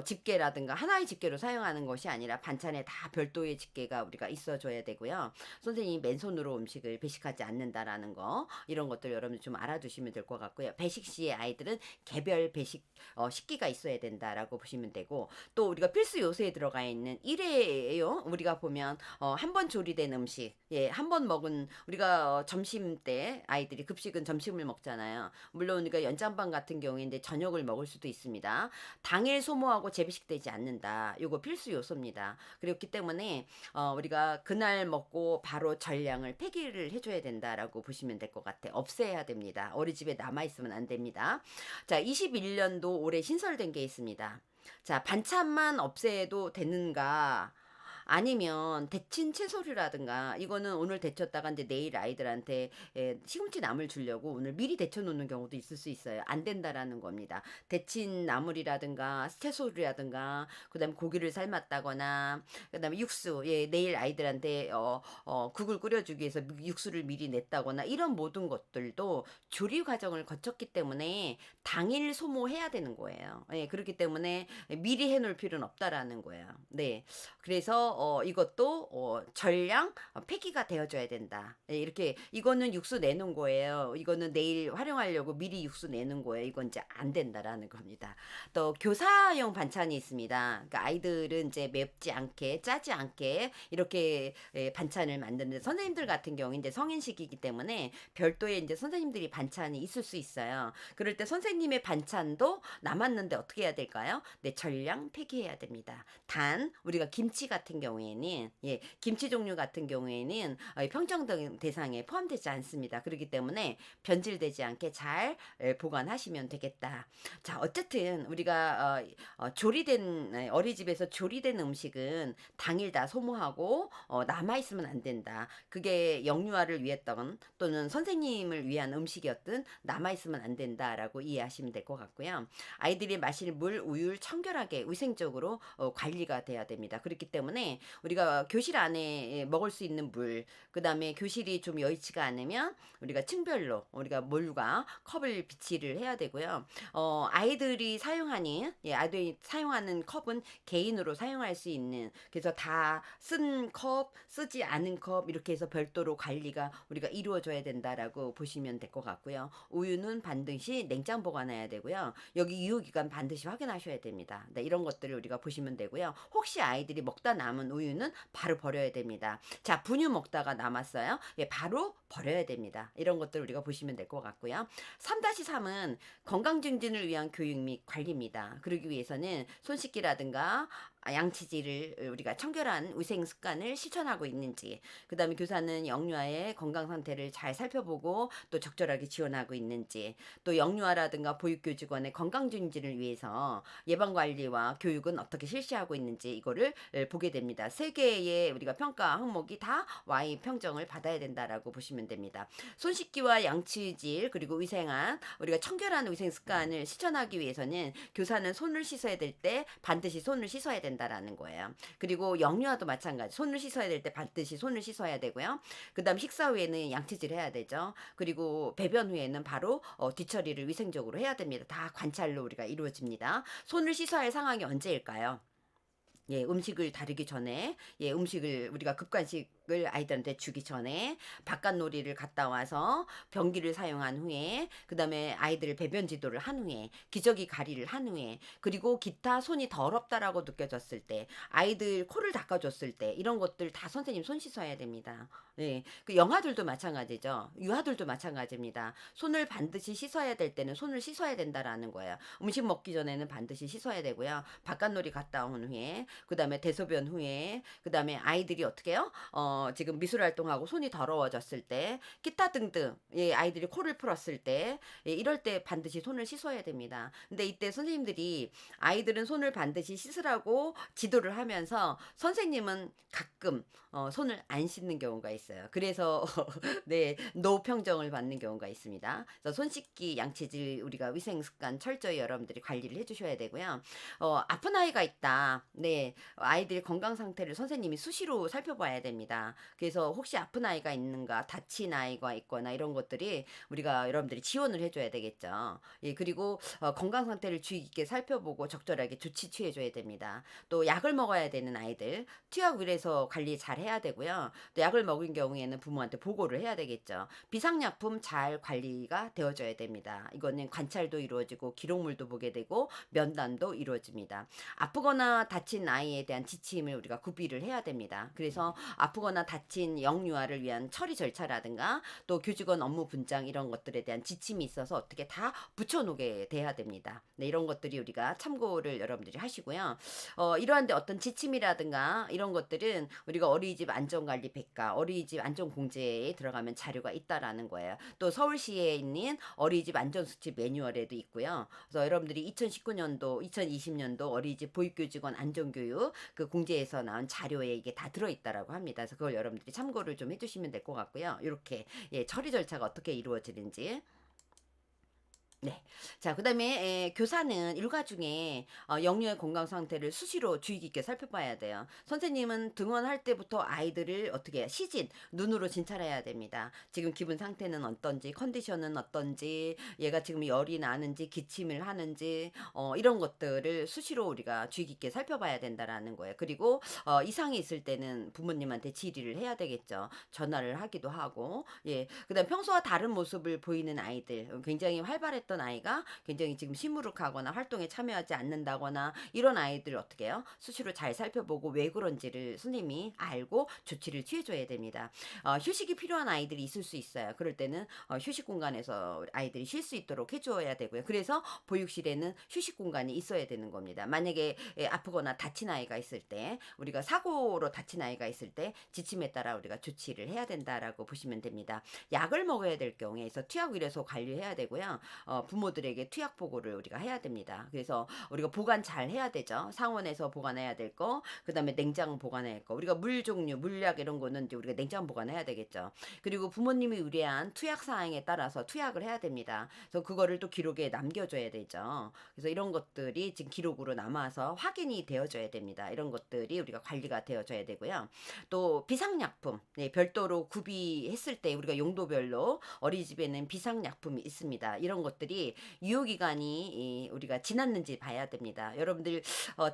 집게라든가 하나의 집게로 사용하는 것이 아니라 반찬에 다 별도의 집게가 우리가 있어줘야 되고요. 선생님이 맨손으로 음식을 배식하지 않는다라는 거 이런 것들 여러분들 좀 알아두시면 될 것 같고요. 배식 시에 아이들은 개별 배식 식기가 있어야 된다라고 보시면 되고 또 우리가 필수 요소에 들어가 있는 일회예요. 우리가 보면 한 번 조리된 음식, 한 번 먹은 우리가 점심 때 아이들이 급식은 점심을 먹잖아요. 물론 우리가 연장반 같은 경우인데 저녁을 먹을 수도 있습니다. 당일 소모하고 재배식되지 않는다. 요거 필수 요소입니다. 그렇기 때문에 우리가 그날 먹고 바로 전량을 폐기를 해줘야 된다라고 보시면 될 것 같아요. 없애야 됩니다. 어린이집에 남아있으면 안 됩니다. 자, 21년도 올해 신설된 게 있습니다. 자, 반찬만 없애도 되는가? 아니면 데친 채소류라든가 이거는 오늘 데쳤다가 이제 내일 아이들한테 시금치 나물 주려고 오늘 미리 데쳐 놓는 경우도 있을 수 있어요. 안 된다라는 겁니다. 데친 나물이라든가 채소류라든가 그다음에 고기를 삶았다거나 그다음에 육수 내일 아이들한테 국을 끓여주기 위해서 육수를 미리 냈다거나 이런 모든 것들도 조리 과정을 거쳤기 때문에 당일 소모해야 되는 거예요. 그렇기 때문에 미리 해놓을 필요는 없다라는 거예요. 네, 그래서 이것도 전량 폐기가 되어줘야 된다. 이렇게 이거는 육수 내는 거예요. 이거는 내일 활용하려고 미리 육수 내는 거예요. 이건 이제 안 된다라는 겁니다. 또 교사용 반찬이 있습니다. 그러니까 아이들은 이제 맵지 않게 짜지 않게 이렇게 반찬을 만드는데 선생님들 같은 경우 이제 성인식이기 때문에 별도의 이제 선생님들이 반찬이 있을 수 있어요. 그럴 때 선생님의 반찬도 남았는데 어떻게 해야 될까요? 네, 전량 폐기해야 됩니다. 단 우리가 김치 같은 경우에는 김치 종류 같은 경우에는 평정 대상에 포함되지 않습니다. 그렇기 때문에 변질되지 않게 잘 보관하시면 되겠다. 자, 어쨌든 우리가 조리된 어린이집에서 조리된 음식은 당일 다 소모하고 남아 있으면 안 된다. 그게 영유아를 위했던 또는 선생님을 위한 음식이었든 남아 있으면 안 된다라고 이해하시면 될 것 같고요. 아이들이 마실 물, 우유를 청결하게 위생적으로 관리가 돼야 됩니다. 그렇기 때문에 우리가 교실 안에 먹을 수 있는 물, 그다음에 교실이 좀 여의치가 않으면 우리가 층별로 우리가 물과 컵을 비치를 해야 되고요. 아이들이 사용하는 컵은 개인으로 사용할 수 있는, 그래서 다 쓴 컵, 쓰지 않은 컵 이렇게 해서 별도로 관리가 우리가 이루어져야 된다라고 보시면 될 것 같고요. 우유는 반드시 냉장 보관해야 되고요. 여기 유효기간 반드시 확인하셔야 됩니다. 네, 이런 것들을 우리가 보시면 되고요. 혹시 아이들이 먹다 남은 우유는 바로 버려야 됩니다. 자, 분유 먹다가 남았어요. 바로 버려야 됩니다. 이런 것들 우리가 보시면 될 것 같고요. 3-3은 건강 증진을 위한 교육 및 관리입니다. 그러기 위해서는 손 씻기라든가 양치질을 우리가 청결한 위생 습관을 실천하고 있는지, 그 다음에 교사는 영유아의 건강 상태를 잘 살펴보고 또 적절하게 지원하고 있는지, 또 영유아라든가 보육교직원의 건강 증진을 위해서 예방관리와 교육은 어떻게 실시하고 있는지 이거를 보게 됩니다. 세 개의 우리가 평가 항목이 다 Y 평정을 받아야 된다라고 보시면 됩니다. 손 씻기와 양치질 그리고 위생한 우리가 청결한 위생 습관을 실천하기 위해서는 교사는 손을 씻어야 될 때 반드시 손을 씻어야 된다라는 거예요. 그리고 영유아도 마찬가지. 손을 씻어야 될 때 반드시 손을 씻어야 되고요. 그다음 식사 후에는 양치질 해야 되죠. 그리고 배변 후에는 바로 뒤처리를 위생적으로 해야 됩니다. 다 관찰로 우리가 이루어집니다. 손을 씻어야 할 상황이 언제일까요? 음식을 다루기 전에, 음식을 우리가 급간식을 아이들한테 주기 전에, 바깥놀이를 갔다 와서 변기를 사용한 후에, 그 다음에 아이들 배변 지도를 한 후에, 기저귀 가리를 한 후에, 그리고 기타 손이 더럽다라고 느껴졌을 때, 아이들 코를 닦아줬을 때, 이런 것들 다 선생님 손 씻어야 됩니다. 그 영아들도 마찬가지죠. 유아들도 마찬가지입니다. 손을 반드시 씻어야 될 때는 손을 씻어야 된다라는 거예요. 음식 먹기 전에는 반드시 씻어야 되고요. 바깥놀이 갔다 온 후에, 그 다음에 대소변 후에, 그 다음에 아이들이 어떻게 해요? 지금 미술 활동하고 손이 더러워졌을 때, 기타 등등, 아이들이 코를 풀었을 때, 이럴 때 반드시 손을 씻어야 됩니다. 근데 이때 선생님들이 아이들은 손을 반드시 씻으라고 지도를 하면서 선생님은 가끔 손을 안 씻는 경우가 있어요. 그래서 네, 노평정을 받는 경우가 있습니다. 그래서 손 씻기, 양치질 우리가 위생 습관 철저히 여러분들이 관리를 해주셔야 되고요. 아픈 아이가 있다. 네, 아이들 건강 상태를 선생님이 수시로 살펴봐야 됩니다. 그래서 혹시 아픈 아이가 있는가, 다친 아이가 있거나 이런 것들이 우리가 여러분들이 지원을 해줘야 되겠죠. 그리고 건강 상태를 주의 깊게 살펴보고 적절하게 조치 취해줘야 됩니다. 또 약을 먹어야 되는 아이들, 투약의뢰서 관리 잘 해야 되고요. 또 약을 먹은 경우에는 부모한테 보고를 해야 되겠죠. 비상약품 잘 관리가 되어줘야 됩니다. 이거는 관찰도 이루어지고 기록물도 보게 되고 면담도 이루어집니다. 아프거나 다친 아이에 대한 지침을 우리가 구비를 해야 됩니다. 그래서 아프거나 다친 영유아를 위한 처리 절차라든가 또 교직원 업무 분장 이런 것들에 대한 지침이 있어서 어떻게 다 붙여놓게 돼야 됩니다. 네, 이런 것들이 우리가 참고를 여러분들이 하시고요. 이러한데 어떤 지침이라든가 이런 것들은 우리가 어린이집 안전관리 백과 어린이집 안전공제에 들어가면 자료가 있다라는 거예요. 또 서울시에 있는 어린이집 안전수칙 매뉴얼에도 있고요. 그래서 여러분들이 2019년도, 2020년도 어린이집 보육교직원 안전교육 그 공제에서 나온 자료에 이게 다 들어있다라고 합니다. 그래서 그걸 여러분들이 참고를 좀 해주시면 될 것 같고요. 이렇게 처리 절차가 어떻게 이루어지는지. 네. 자, 그다음에 교사는 일과 중에 영유의 건강 상태를 수시로 주의 깊게 살펴봐야 돼요. 선생님은 등원할 때부터 아이들을 어떻게 해요? 시진 눈으로 진찰해야 됩니다. 지금 기분 상태는 어떤지, 컨디션은 어떤지, 얘가 지금 열이 나는지, 기침을 하는지, 이런 것들을 수시로 우리가 주의 깊게 살펴봐야 된다라는 거예요. 그리고 이상이 있을 때는 부모님한테 질의를 해야 되겠죠. 전화를 하기도 하고, 그다음 평소와 다른 모습을 보이는 아이들, 굉장히 활발했던 했던 아이가 굉장히 지금 시무룩하거나 활동에 참여하지 않는다거나 이런 아이들 어떻게 해요? 수시로 잘 살펴보고 왜 그런지를 선생님이 알고 조치를 취해줘야 됩니다. 휴식이 필요한 아이들이 있을 수 있어요. 그럴 때는 휴식 공간에서 아이들이 쉴 수 있도록 해줘야 되고요. 그래서 보육실에는 휴식 공간이 있어야 되는 겁니다. 만약에 아프거나 다친 아이가 있을 때, 우리가 사고로 다친 아이가 있을 때 지침에 따라 우리가 조치를 해야 된다라고 보시면 됩니다. 약을 먹어야 될 경우에서 투약 의료소 관리해야 되고요. 부모들에게 투약 보고를 우리가 해야 됩니다. 그래서 우리가 보관 잘 해야 되죠. 상온에서 보관해야 될 거, 그다음에 냉장 보관해야 할 거. 우리가 물 종류, 물약 이런 거는 이제 우리가 냉장 보관해야 되겠죠. 그리고 부모님이 의뢰한 투약 사항에 따라서 투약을 해야 됩니다. 그래서 그거를 또 기록에 남겨줘야 되죠. 그래서 이런 것들이 지금 기록으로 남아서 확인이 되어져야 됩니다. 이런 것들이 우리가 관리가 되어져야 되고요. 또 비상약품, 네, 별도로 구비했을 때 우리가 용도별로 어린이집에는 비상약품이 있습니다. 이런 것들이 유효기간이 우리가 지났는지 봐야 됩니다. 여러분들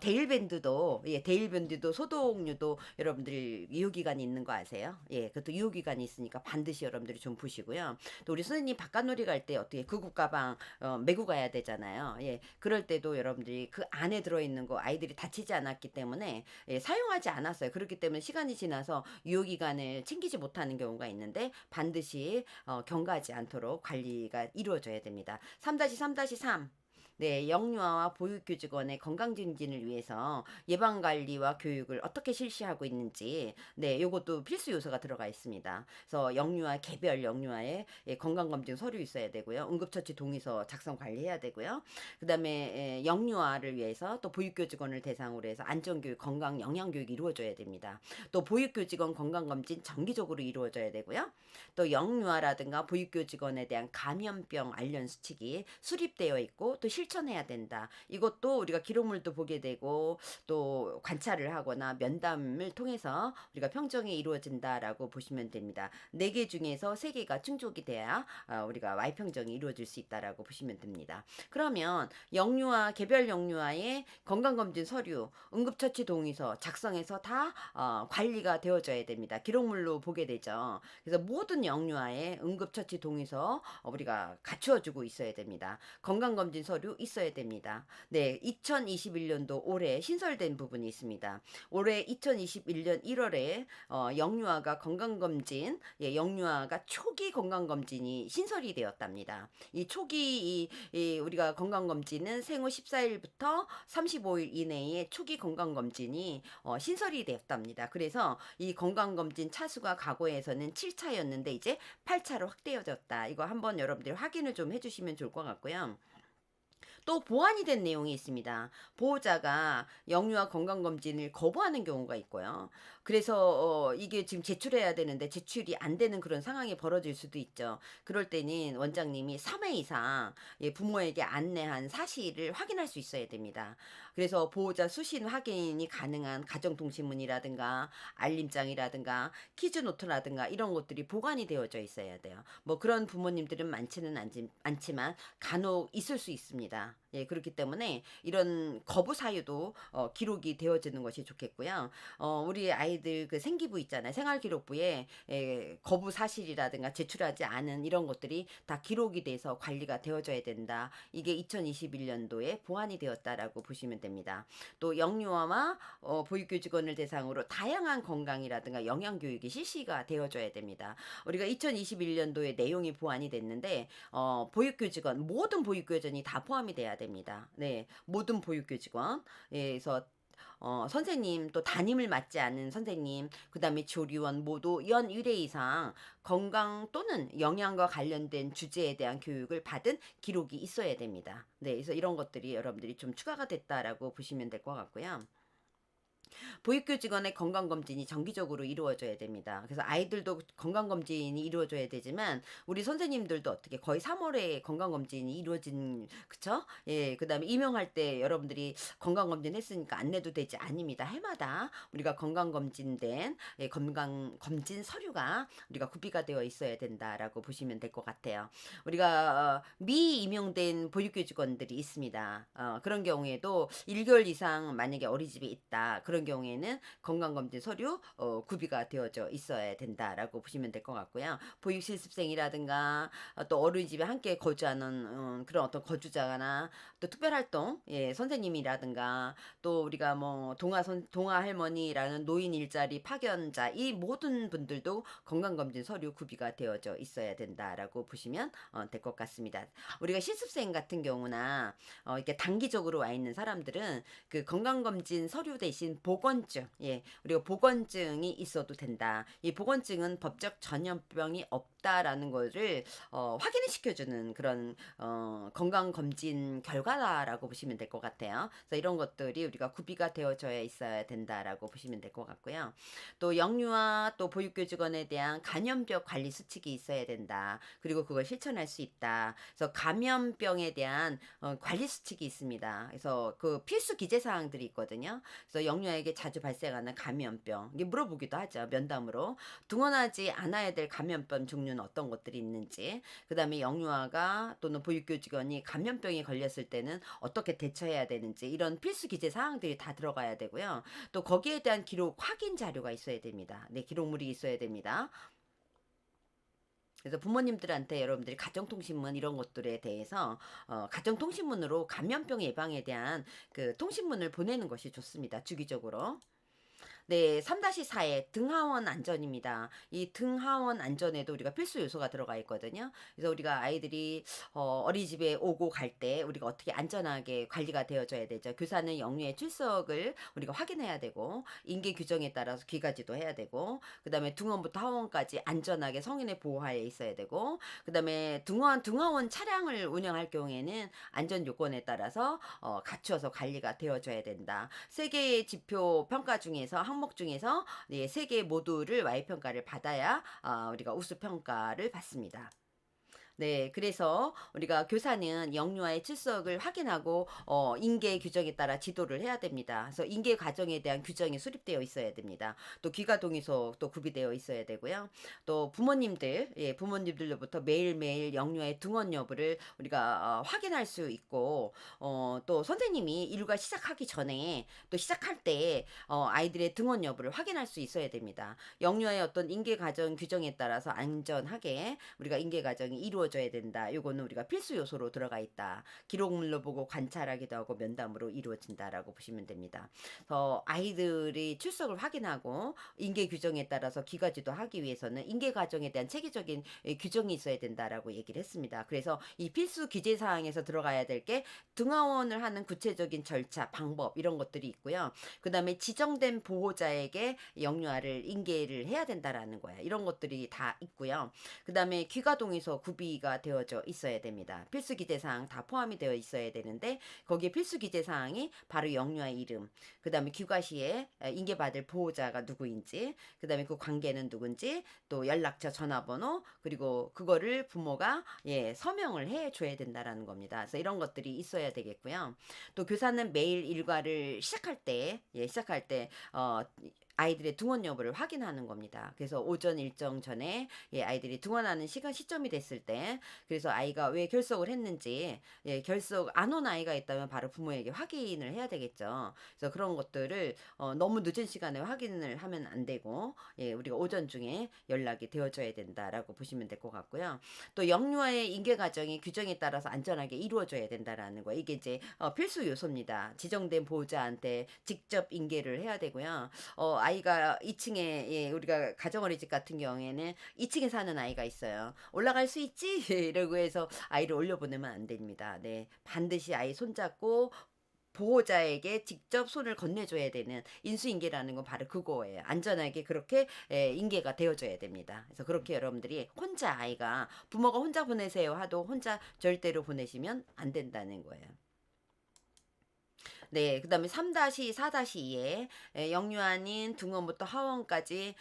데일밴드도 데일밴드도 소독류도 여러분들 유효기간이 있는 거 아세요? 예, 그것도 유효기간이 있으니까 반드시 여러분들이 좀 보시고요. 또 우리 선생님 바깥놀이 갈 때 어떻게 구급 가방 메고 가야 되잖아요. 예, 그럴 때도 여러분들이 그 안에 들어있는 거 아이들이 다치지 않았기 때문에 사용하지 않았어요. 그렇기 때문에 시간이 지나서 유효기간을 챙기지 못하는 경우가 있는데 반드시 경과하지 않도록 관리가 이루어져야 됩니다. 3-3-3 네, 영유아와 보육교직원의 건강 증진을 위해서 예방 관리와 교육을 어떻게 실시하고 있는지, 네, 요것도 필수 요소가 들어가 있습니다. 그래서 영유아 개별 영유아의 건강 검진 서류 있어야 되고요. 응급처치 동의서 작성 관리해야 되고요. 그다음에 영유아를 위해서 또 보육교직원을 대상으로 해서 안전교육, 건강 영양 교육이 이루어져야 됩니다. 또 보육교직원 건강 검진 정기적으로 이루어져야 되고요. 또 영유아라든가 보육교직원에 대한 감염병 관련 수칙이 수립되어 있고 또 실천해야 된다. 이것도 우리가 기록물도 보게 되고 또 관찰을 하거나 면담을 통해서 우리가 평정이 이루어진다라고 보시면 됩니다. 4개 중에서 3개가 충족이 돼야 우리가 Y 평정이 이루어질 수 있다라고 보시면 됩니다. 그러면 영유아 개별 영유아의 건강검진 서류, 응급처치 동의서 작성해서 다 관리가 되어져야 됩니다. 기록물로 보게 되죠. 그래서 모든 영유아의 응급처치 동의서 우리가 갖추어주고 있어야 됩니다. 건강검진 서류 있어야 됩니다. 네, 2021년도 올해 신설된 부분이 있습니다. 올해 2021년 1월에 영유아가 건강검진, 영유아가 초기 건강검진이 신설이 되었답니다. 이 초기 우리가 건강검진은 생후 14일부터 35일 이내에 초기 건강검진이 신설이 되었답니다. 그래서 이 건강검진 차수가 과거에서는 7차였는데 이제 8차로 확대해졌다. 이거 한번 여러분들이 확인을 좀 해주시면 좋을 것 같고요. 또 보완이 된 내용이 있습니다. 보호자가 영유아 건강검진을 거부하는 경우가 있고요. 그래서 이게 지금 제출해야 되는데 제출이 안 되는 그런 상황이 벌어질 수도 있죠. 그럴 때는 원장님이 3회 이상 부모에게 안내한 사실을 확인할 수 있어야 됩니다. 그래서 보호자 수신 확인이 가능한 가정통신문이라든가 알림장이라든가 키즈노트라든가 이런 것들이 보관이 되어져 있어야 돼요. 뭐 그런 부모님들은 많지는 않지만 간혹 있을 수 있습니다. 예, 그렇기 때문에 이런 거부 사유도 기록이 되어지는 것이 좋겠고요. 우리 아이들 그 생기부 있잖아요. 생활기록부에 거부 사실이라든가 제출하지 않은 이런 것들이 다 기록이 돼서 관리가 되어져야 된다. 이게 2021년도에 보완이 되었다라고 보시면 됩니다. 또 영유아와 보육교직원을 대상으로 다양한 건강이라든가 영양교육이 실시가 되어져야 됩니다. 우리가 2021년도에 내용이 보완이 됐는데 보육교직원 모든 보육교직원이 다 포함이 돼야 됩니다. 네, 모든 보육교직원. 예, 그래서 선생님 또 담임을 맡지 않은 선생님 그다음에 조리원 모두 연 1회 이상 건강 또는 영양과 관련된 주제에 대한 교육을 받은 기록이 있어야 됩니다. 네, 그래서 이런 것들이 여러분들이 좀 추가가 됐다라고 보시면 될 것 같고요. 보육교직원의 건강검진이 정기적으로 이루어져야 됩니다. 그래서 아이들도 건강검진이 이루어져야 되지만 우리 선생님들도 어떻게 거의 3월에 건강검진이 이루어진 그쵸? 예, 그다음에 임용할 때 여러분들이 건강검진 했으니까 안 내도 되지 아닙니다. 해마다 우리가 건강검진된 건강검진 서류가 우리가 구비가 되어 있어야 된다라고 보시면 될 것 같아요. 우리가 미임용된 보육교직원들이 있습니다. 그런 경우에도 1개월 이상 만약에 어린이집에 있다. 그런 이런 경우에는 건강검진 서류 구비가 되어져 있어야 된다라고 보시면 될 것 같고요. 보육실습생이라든가 또 어린이집에 함께 거주하는 그런 어떤 거주자나 또 특별활동 선생님이라든가 또 우리가 뭐 동아 할머니라는 노인 일자리 파견자 이 모든 분들도 건강검진 서류 구비가 되어져 있어야 된다라고 보시면 될 것 같습니다. 우리가 실습생 같은 경우나 이렇게 단기적으로 와 있는 사람들은 그 건강검진 서류 대신 보건증, 우리가 보건증이 있어도 된다. 이 보건증은 법적 전염병이 없다라는 것을 확인을 시켜주는 그런 건강검진 결과다라고 보시면 될 것 같아요. 그래서 이런 것들이 우리가 구비가 되어져야 있어야 된다라고 보시면 될 것 같고요. 또 영유아 또 보육교직원에 대한 감염병 관리 수칙이 있어야 된다. 그리고 그걸 실천할 수 있다. 그래서 감염병에 대한 관리 수칙이 있습니다. 그래서 그 필수 기재 사항들이 있거든요. 그래서 영유아에게 자주 발생하는 감염병 이게 물어보기도 하죠. 면담으로 등원하지 않아야 될 감염병 종류는 어떤 것들이 있는지, 그다음에 영유아가 또는 보육교직원이 감염병에 걸렸을 때는 어떻게 대처해야 되는지 이런 필수 기재 사항들이 다 들어가야 되고요. 또 거기에 대한 기록 확인 자료가 있어야 됩니다. 네, 기록물이 있어야 됩니다. 그래서 부모님들한테 여러분들이 가정통신문 이런 것들에 대해서 가정통신문으로 감염병 예방에 대한 그 통신문을 보내는 것이 좋습니다. 주기적으로. 네, 3-4의 등하원 안전입니다. 이 등하원 안전에도 우리가 필수 요소가 들어가 있거든요. 그래서 우리가 아이들이 어린이집에 오고 갈 때 우리가 어떻게 안전하게 관리가 되어져야 되죠. 교사는 영유의 출석을 우리가 확인해야 되고 인계 규정에 따라서 귀가지도 해야 되고 그다음에 등원부터 하원까지 안전하게 성인의 보호하에 있어야 되고 그다음에 등하원 차량을 운영할 경우에는 안전 요건에 따라서 갖추어서 관리가 되어져야 된다. 세 개의 지표 평가 중에서 항목 중에서 네, 세 개 모두를 Y평가를 받아야 우리가 우수평가를 받습니다. 네, 그래서 우리가 교사는 영유아의 출석을 확인하고 인계 규정에 따라 지도를 해야 됩니다. 그래서 인계 과정에 대한 규정이 수립되어 있어야 됩니다. 또 귀가 동의서 또 구비되어 있어야 되고요. 또 부모님들로부터 매일매일 영유아의 등원 여부를 우리가 확인할 수 있고 또 선생님이 일과 시작하기 전에 또 시작할 때 아이들의 등원 여부를 확인할 수 있어야 됩니다. 영유아의 어떤 인계 과정 규정에 따라서 안전하게 우리가 인계 과정이 이루어져야 된다. 요거는 우리가 필수 요소로 들어가 있다. 기록물로 보고 관찰하기도 하고 면담으로 이루어진다라고 보시면 됩니다. 그래서 아이들이 출석을 확인하고 인계 규정에 따라서 기가지도 하기 위해서는 인계 과정에 대한 체계적인 규정이 있어야 된다라고 얘기를 했습니다. 그래서 이 필수 기재 사항에서 들어가야 될 게 등하원을 하는 구체적인 절차, 방법 이런 것들이 있고요. 그다음에 지정된 보호자에게 영유아를 인계를 해야 된다라는 거야. 이런 것들이 다 있고요. 그다음에 귀가 동의서 구비가 되어져 있어야 됩니다. 필수 기재 사항 다 포함이 되어 있어야 되는데 거기에 필수 기재 사항이 바로 영유아 이름, 그다음에 귀가 시에 인계받을 보호자가 누구인지, 그다음에 그 관계는 누군지, 또 연락처, 전화번호, 그리고 그거를 부모가 서명을 해 줘야 된다라는 겁니다. 그래서 이런 것들이 있어야 되겠고요. 또 교사는 매일 일과를 시작할 때 아이들의 등원 여부를 확인하는 겁니다. 그래서 오전 일정 전에 아이들이 등원하는 시점이 됐을 때 그래서 아이가 왜 결석을 했는지 결석 안 온 아이가 있다면 바로 부모에게 확인을 해야 되겠죠. 그래서 그런 것들을 너무 늦은 시간에 확인을 하면 안 되고 우리가 오전 중에 연락이 되어줘야 된다라고 보시면 될 것 같고요. 또 영유아의 인계 과정이 규정에 따라서 안전하게 이루어져야 된다라는 거 이게 이제 필수 요소입니다. 지정된 보호자한테 직접 인계를 해야 되고요. 아이가 2층에 우리가 가정어린이집 같은 경우에는 2층에 사는 아이가 있어요. 올라갈 수 있지? 이러고 해서 아이를 올려보내면 안 됩니다. 네, 반드시 아이 손잡고 보호자에게 직접 손을 건네줘야 되는 인수인계라는 건 바로 그거예요. 안전하게 그렇게 인계가 되어줘야 됩니다. 그래서 그렇게 여러분들이 혼자 아이가 부모가 혼자 보내세요 하도 혼자 절대로 보내시면 안 된다는 거예요. 네, 그다음에 3-4-2에 영유아인 등원부터 하원까지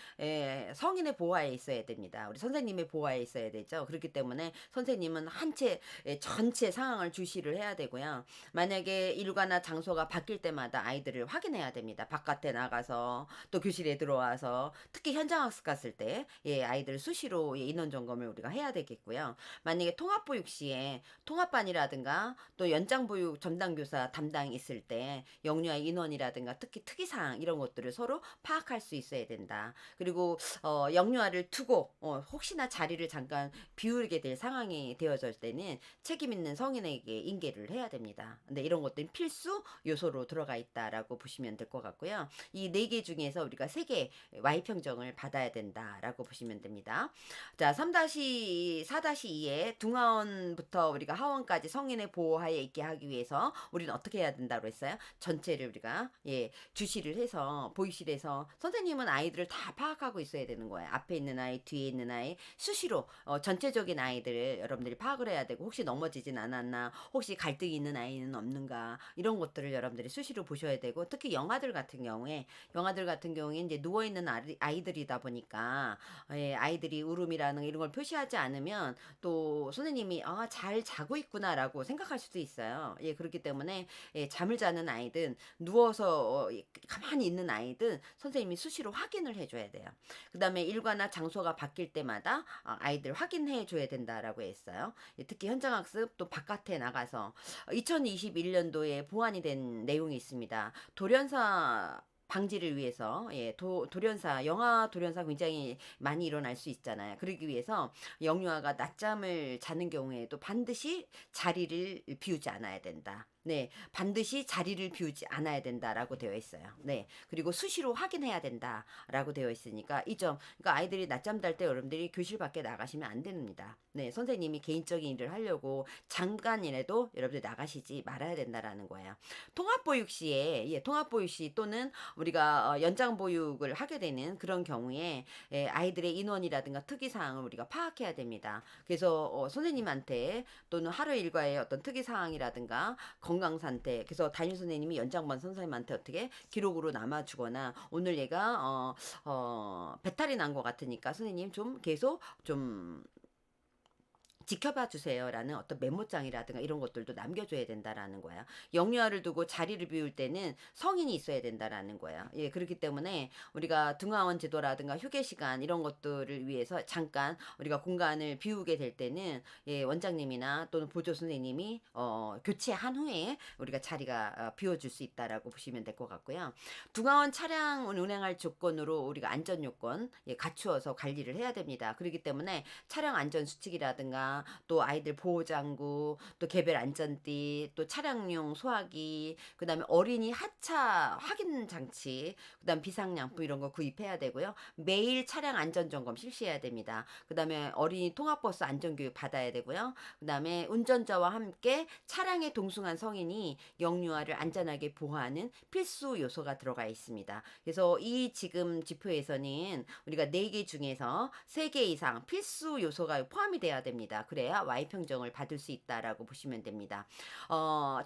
성인의 보호하에 있어야 됩니다. 우리 선생님의 보호하에 있어야 되죠. 그렇기 때문에 선생님은 한 채 전체 상황을 주시를 해야 되고요. 만약에 일과나 장소가 바뀔 때마다 아이들을 확인해야 됩니다. 바깥에 나가서 또 교실에 들어와서 특히 현장 학습 갔을 때 아이들 수시로 인원 점검을 우리가 해야 되겠고요. 만약에 통합보육 시에 통합반이라든가 또 연장보육 전담교사 담당 있을 때 때 영유아 인원이라든가 특히 특이사항 이런 것들을 서로 파악할 수 있어야 된다. 그리고 영유아를 두고 혹시나 자리를 잠깐 비우게 될 상황이 되어질 때는 책임 있는 성인에게 인계를 해야 됩니다. 근데 이런 것들은 필수 요소로 들어가 있다라고 보시면 될 것 같고요. 이 네 개 중에서 우리가 세 개 Y평정을 받아야 된다라고 보시면 됩니다. 자, 3-4-2에 중하원부터 우리가 하원까지 성인의 보호하에 있게 하기 위해서 우리는 어떻게 해야 된다고 했어요? 전체를 우리가 주시를 해서 보육실에서 선생님은 아이들을 다 파악하고 있어야 되는 거예요. 앞에 있는 아이, 뒤에 있는 아이 수시로 전체적인 아이들을 여러분들이 파악을 해야 되고 혹시 넘어지진 않았나, 혹시 갈등이 있는 아이는 없는가 이런 것들을 여러분들이 수시로 보셔야 되고, 특히 영아들 같은 경우에 이제 누워 있는 아이들이다 보니까 아이들이 울음이라는 이런 걸 표시하지 않으면 또 선생님이 잘 자고 있구나라고 생각할 수도 있어요. 그렇기 때문에 잠을 자는 아이든 누워서 가만히 있는 아이든 선생님이 수시로 확인을 해줘야 돼요. 그 다음에 일과나 장소가 바뀔 때마다 아이들 확인해 줘야 된다라고 했어요. 특히 현장학습 또 바깥에 나가서 2021년도에 보완이 된 내용이 있습니다. 돌연사 방지를 위해서 돌연사 영아 돌연사 굉장히 많이 일어날 수 있잖아요. 그러기 위해서 영유아가 낮잠을 자는 경우에도 반드시 자리를 비우지 않아야 된다. 네, 반드시 자리를 비우지 않아야 된다라고 되어 있어요. 네, 그리고 수시로 확인해야 된다라고 되어 있으니까 이 점, 그러니까 아이들이 낮잠 잘 때 여러분들이 교실 밖에 나가시면 안 됩니다. 네, 선생님이 개인적인 일을 하려고 잠깐이라도 여러분들 나가시지 말아야 된다라는 거예요. 통합보육 시에 통합보육 시 또는 우리가 연장 보육을 하게 되는 그런 경우에 아이들의 인원이라든가 특이사항을 우리가 파악해야 됩니다. 그래서 선생님한테 또는 하루 일과의 어떤 특이사항이라든가 건강 상태, 그래서 담임 선생님이 연장반 선생님한테 어떻게 기록으로 남아주거나, 오늘 얘가 배탈이 난 것 같으니까 선생님 좀 계속 좀 지켜봐 주세요라는 어떤 메모장이라든가 이런 것들도 남겨줘야 된다라는 거야. 영유아를 두고 자리를 비울 때는 성인이 있어야 된다라는 거야. 그렇기 때문에 우리가 등하원 제도라든가 휴게 시간 이런 것들을 위해서 잠깐 우리가 공간을 비우게 될 때는 원장님이나 또는 보조 선생님이 교체한 후에 우리가 자리가 비워줄 수 있다라고 보시면 될 것 같고요. 등하원 차량을 운행할 조건으로 우리가 안전 요건 갖추어서 관리를 해야 됩니다. 그렇기 때문에 차량 안전 수칙이라든가 또 아이들 보호장구, 또 개별 안전띠, 또 차량용 소화기, 그 다음에 어린이 하차 확인 장치, 그 다음 비상량품 이런 거 구입해야 되고요. 매일 차량 안전점검 실시해야 됩니다. 그 다음에 어린이 통학버스 안전교육 받아야 되고요. 그 다음에 운전자와 함께 차량에 동승한 성인이 영유아를 안전하게 보호하는 필수 요소가 들어가 있습니다. 그래서 이 지금 지표에서는 우리가 4개 중에서 3개 이상 필수 요소가 포함이 돼야 됩니다. 그래야 Y평정을 받을 수 있다라고 보시면 됩니다.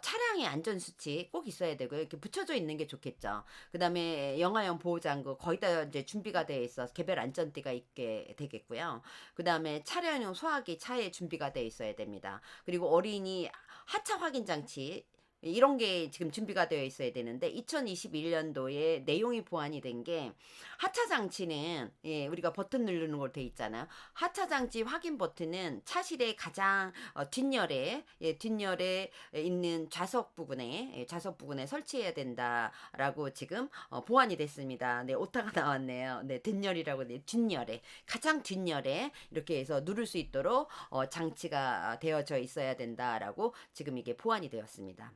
차량의 안전수칙 꼭 있어야 되고요. 이렇게 붙여져 있는 게 좋겠죠. 그 다음에 영아용 보호장구 거의 다 이제 준비가 되어 있어서 개별 안전띠가 있게 되겠고요. 그 다음에 차량용 소화기 차에 준비가 되어 있어야 됩니다. 그리고 어린이 하차 확인 장치 이런 게 지금 준비가 되어 있어야 되는데 2021년도에 내용이 보완이 된 게 하차 장치는 우리가 버튼 누르는 걸로 돼 있잖아요. 하차 장치 확인 버튼은 차실의 가장 뒷열에 있는 좌석 부분에 설치해야 된다라고 지금 보완이 됐습니다. 네, 오타가 나왔네요. 네, 뒷열이라고 뒷열에 가장 뒷열에 이렇게 해서 누를 수 있도록 장치가 되어져 있어야 된다라고 지금 이게 보완이 되었습니다.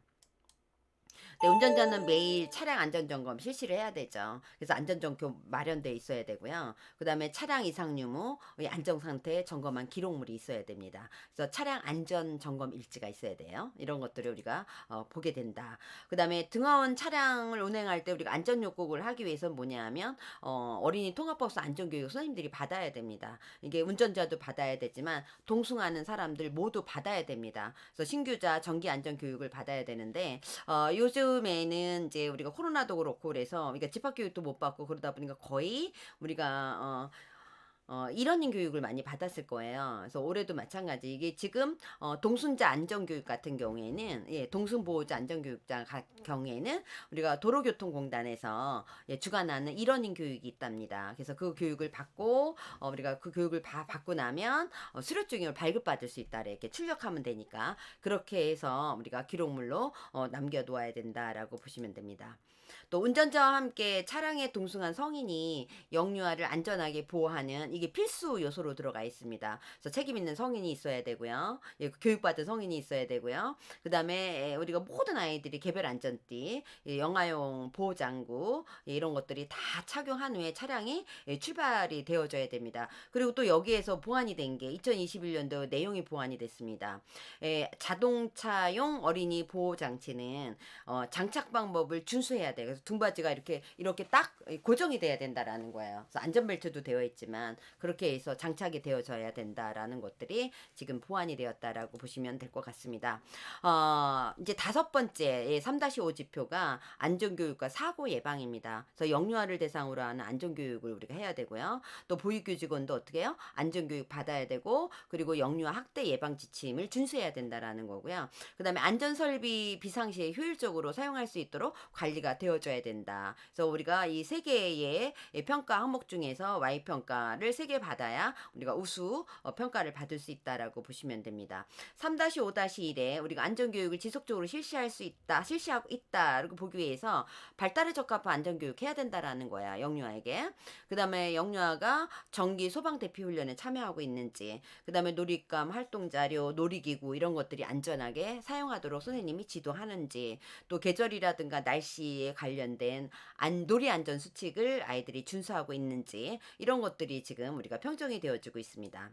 네, 운전자는 매일 차량 안전점검 실시를 해야 되죠. 그래서 안전점검 마련돼 있어야 되고요. 그 다음에 차량 이상 유무, 안전상태 점검한 기록물이 있어야 됩니다. 그래서 차량 안전점검 일지가 있어야 돼요. 이런 것들을 우리가 보게 된다. 그 다음에 등하원 차량을 운행할 때 우리가 안전요법을 하기 위해서는 뭐냐 하면 어린이 통합버스 안전교육 선생님들이 받아야 됩니다. 이게 운전자도 받아야 되지만 동승하는 사람들 모두 받아야 됩니다. 그래서 신규자 정기안전교육을 받아야 되는데 요즘에는 이제 우리가 코로나도 그렇고 그래서 집합교육도 못 받고 그러다 보니까 거의 우리가 일원인 교육을 많이 받았을 거예요. 그래서 올해도 마찬가지. 이게 지금 동순자 안전교육 같은 경우에는 예, 동순보호자 안전교육자 경우에는 우리가 도로교통공단에서 예, 주관하는 일원인 교육이 있답니다. 그래서 그 교육을 받고 우리가 그 교육을 받고 나면 수료증을 발급받을 수 있다. 이렇게 출력하면 되니까 그렇게 해서 우리가 기록물로 남겨놓아야 된다라고 보시면 됩니다. 또 운전자와 함께 차량에 동승한 성인이 영유아를 안전하게 보호하는 이게 필수 요소로 들어가 있습니다. 그래서 책임 있는 성인이 있어야 되고요. 예, 교육받은 성인이 있어야 되고요. 그 다음에 우리가 모든 아이들이 개별 안전띠, 영아용 보호장구 이런 것들이 다 착용한 후에 차량이 출발이 되어져야 됩니다. 그리고 또 여기에서 보완이 된 게 2021년도 내용이 보완이 됐습니다. 자동차용 어린이 보호장치는 장착 방법을 준수해야 돼요. 그래서 등받이가 이렇게 딱 고정이 돼야 된다라는 거예요. 그래서 안전벨트도 되어 있지만 그렇게 해서 장착이 되어져야 된다라는 것들이 지금 보완이 되었다라고 보시면 될 것 같습니다. 이제 다섯 번째 3-5 지표가 안전교육과 사고 예방입니다. 그래서 영유아를 대상으로 하는 안전교육을 우리가 해야 되고요. 또 보육교직원도 어떻게 해요? 안전교육 받아야 되고 그리고 영유아 학대 예방 지침을 준수해야 된다라는 거고요. 그 다음에 안전설비 비상시에 효율적으로 사용할 수 있도록 관리가 되어줘야 된다. 그래서 우리가 이 세 개의 평가 항목 중에서 Y평가를 3개 받아야 우리가 우수 평가를 받을 수 있다라고 보시면 됩니다. 3-5-1에 우리가 안전교육을 지속적으로 실시하고 있다라고 보기 위해서 발달에 적합한 안전교육 해야 된다라는 거야, 영유아에게. 그 다음에 영유아가 정기 소방 대피 훈련에 참여하고 있는지, 그 다음에 놀잇감, 활동자료, 놀이기구 이런 것들이 안전하게 사용하도록 선생님이 지도하는지, 또 계절이라든가 날씨에 관련된 놀이 안전 수칙을 아이들이 준수하고 있는지 이런 것들이 지금 우리가 평정이 되어지고 있습니다.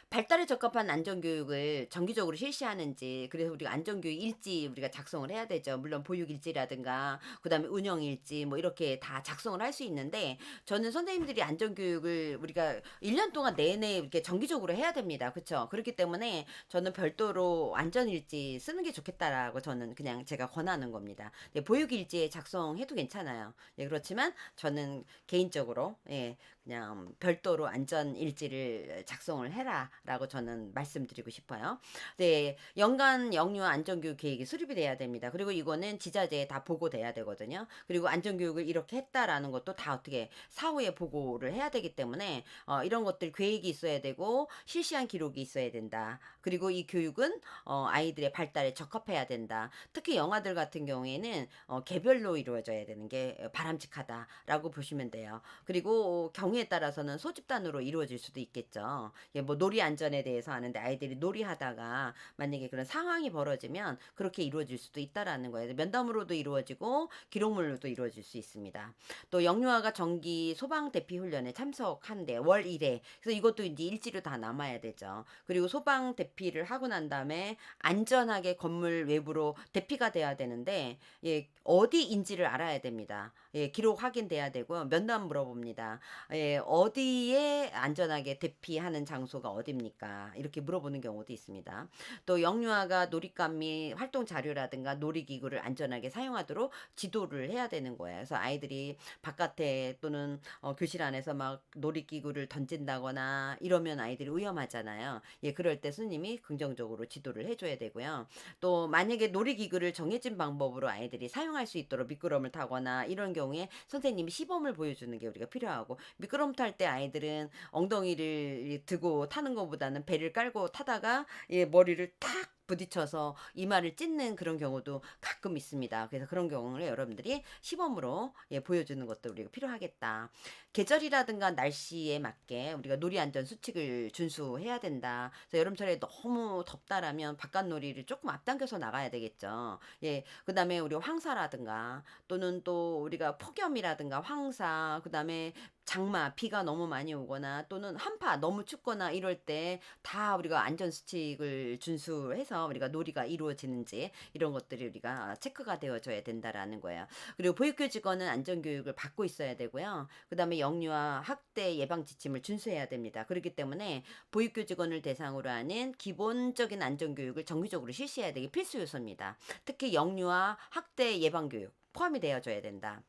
발달에 적합한 안전교육을 정기적으로 실시하는지, 그래서 우리가 안전교육 일지 우리가 작성을 해야 되죠. 물론 보육일지라든가 그다음에 운영일지 뭐 이렇게 다 작성을 할 수 있는데, 저는 선생님들이 안전교육을 우리가 1년 동안 내내 이렇게 정기적으로 해야 됩니다. 그렇죠? 그렇기 때문에 저는 별도로 안전일지 쓰는 게 좋겠다라고 저는 그냥 제가 권하는 겁니다. 네, 보육일지에 작성해도 괜찮아요. 예, 그렇지만 저는 개인적으로 예, 그냥 별도로 안전일지를 작성을 해라라고 저는 말씀드리고 싶어요. 네, 연간 영유아 안전교육 계획이 수립이 돼야 됩니다. 그리고 이거는 지자체에 다 보고돼야 되거든요. 그리고 안전교육을 이렇게 했다라는 것도 다 어떻게 사후에 보고를 해야 되기 때문에 이런 것들 계획이 있어야 되고 실시한 기록이 있어야 된다. 그리고 이 교육은 아이들의 발달에 적합해야 된다. 특히 영아들 같은 경우에는 개별로 이루어져야 되는 게 바람직하다라고 보시면 돼요. 그리고 경우에 따라서는 소집단으로 이루어질 수도 있겠죠. 예, 뭐 놀이 안전에 대해서 하는데 아이들이 놀이하다가 만약에 그런 상황이 벌어지면 그렇게 이루어질 수도 있다라는 거예요. 면담으로도 이루어지고 기록물로도 이루어질 수 있습니다. 또 영유아가 정기 소방 대피 훈련에 참석한대 월 1회. 그래서 이것도 이제 일지로 다 남아야 되죠. 그리고 소방 대피를 하고 난 다음에 안전하게 건물 외부로 대피가 돼야 되는데 예, 어디인지를 알아야 됩니다. 예, 기록 확인돼야 되고요. 면담 물어봅니다. 예, 어디에 안전하게 대피하는 장소가 어딥니까? 이렇게 물어보는 경우도 있습니다. 또 영유아가 놀잇감 및 활동 자료라든가 놀이기구를 안전하게 사용하도록 지도를 해야 되는 거예요. 그래서 아이들이 바깥에 또는 교실 안에서 막 놀이기구를 던진다거나 이러면 아이들이 위험하잖아요. 예, 그럴 때 스님이 긍정적으로 지도를 해줘야 되고요. 또 만약에 놀이기구를 정해진 방법으로 아이들이 사용할 수 있도록 미끄럼을 타거나 이런 경우에 선생님이 시범을 보여주는 게 우리가 필요하고, 미끄럼 탈 때 아이들은 엉덩이를 드고 타는 것보다는 배를 깔고 타다가 예, 머리를 탁 부딪혀서 이마를 찢는 그런 경우도 가끔 있습니다. 그래서 그런 경우를 여러분들이 시범으로 예, 보여주는 것도 우리가 필요하겠다. 계절이라든가 날씨에 맞게 우리가 놀이 안전 수칙을 준수해야 된다. 그래서 여름철에 너무 덥다라면 바깥 놀이를 조금 앞당겨서 나가야 되겠죠. 예, 그다음에 우리 황사라든가 또는 또 우리가 폭염이라든가 황사, 그다음에 장마, 비가 너무 많이 오거나 또는 한파 너무 춥거나 이럴 때 다 우리가 안전 수칙을 준수해서 우리가 놀이가 이루어지는지 이런 것들이 우리가 체크가 되어져야 된다라는 거예요. 그리고 보육교직원은 안전교육을 받고 있어야 되고요. 그다음에 영유아 학대 예방 지침을 준수해야 됩니다. 그렇기 때문에 보육교직원을 대상으로 하는 기본적인 안전교육을 정기적으로 실시해야 되기 필수 요소입니다. 특히 영유아 학대 예방 교육 포함이 되어져야 된다.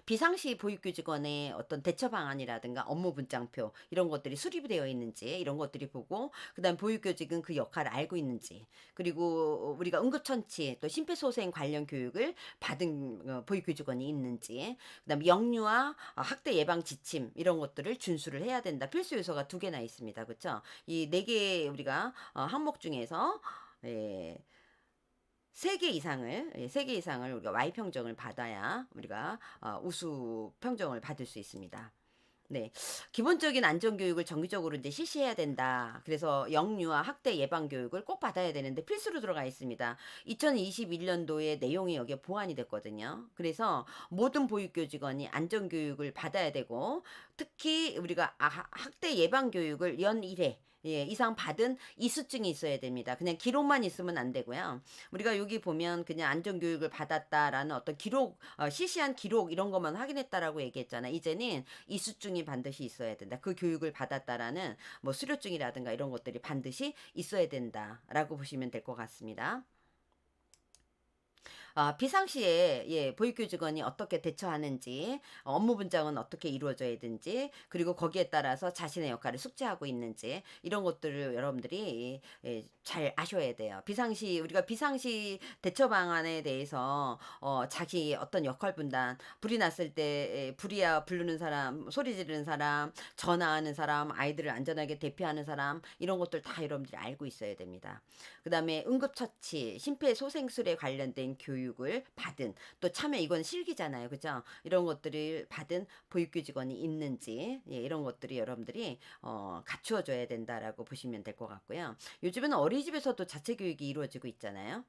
비상시 보육교직원의 어떤 대처 방안이라든가 업무 분장표 이런 것들이 수립이 되어 있는지 이런 것들이 보고, 그다음 보육교직은 그 역할을 알고 있는지, 그리고 우리가 응급처치 또 심폐소생 관련 교육을 받은 보육교직원이 있는지, 그다음 영유아 학대 예방 지침 이런 것들을 준수를 해야 된다. 필수 요소가 두 개나 있습니다. 그렇죠? 이 네 개 우리가 항목 중에서 예, 3개 이상을, 예, 3개 이상을 우리가 Y 평정을 받아야 우리가 우수 평정을 받을 수 있습니다. 네. 기본적인 안전교육을 정기적으로 이제 실시해야 된다. 그래서 영유아 학대 예방 교육을 꼭 받아야 되는데 필수로 들어가 있습니다. 2021년도에 내용이 여기에 보완이 됐거든요. 그래서 모든 보육교직원이 안전교육을 받아야 되고, 특히 우리가 학대 예방 교육을 연 1회 예, 이상 받은 이수증이 있어야 됩니다. 그냥 기록만 있으면 안 되고요. 우리가 여기 보면 그냥 안전교육을 받았다라는 어떤 기록, 실시한 기록 이런 것만 확인했다라고 얘기했잖아. 이제는 이수증이 반드시 있어야 된다. 그 교육을 받았다라는 뭐 수료증이라든가 이런 것들이 반드시 있어야 된다라고 보시면 될 것 같습니다. 비상시에 예, 보육교직원이 어떻게 대처하는지, 업무 분장은 어떻게 이루어져야 되는지, 그리고 거기에 따라서 자신의 역할을 숙지하고 있는지 이런 것들을 여러분들이 잘 아셔야 돼요. 우리가 비상시 대처 방안에 대해서 자기 어떤 역할 분担, 불이 났을 때 불이야 부르는 사람, 소리 지르는 사람, 전화하는 사람, 아이들을 안전하게 대피하는 사람 이런 것들 다 여러분들이 알고 있어야 됩니다. 그다음에 응급처치, 심폐소생술에 관련된 교육을 받은, 또 참여, 이건 실기잖아요. 그죠? 이런 것들을 받은 보육교직원이 있는지, 예, 이런 것들이 여러분들이 갖추어져야 된다라고 보시면 될 것 같고요. 요즘에는 어린이집에서도 자체 교육이 이루어지고 있잖아요.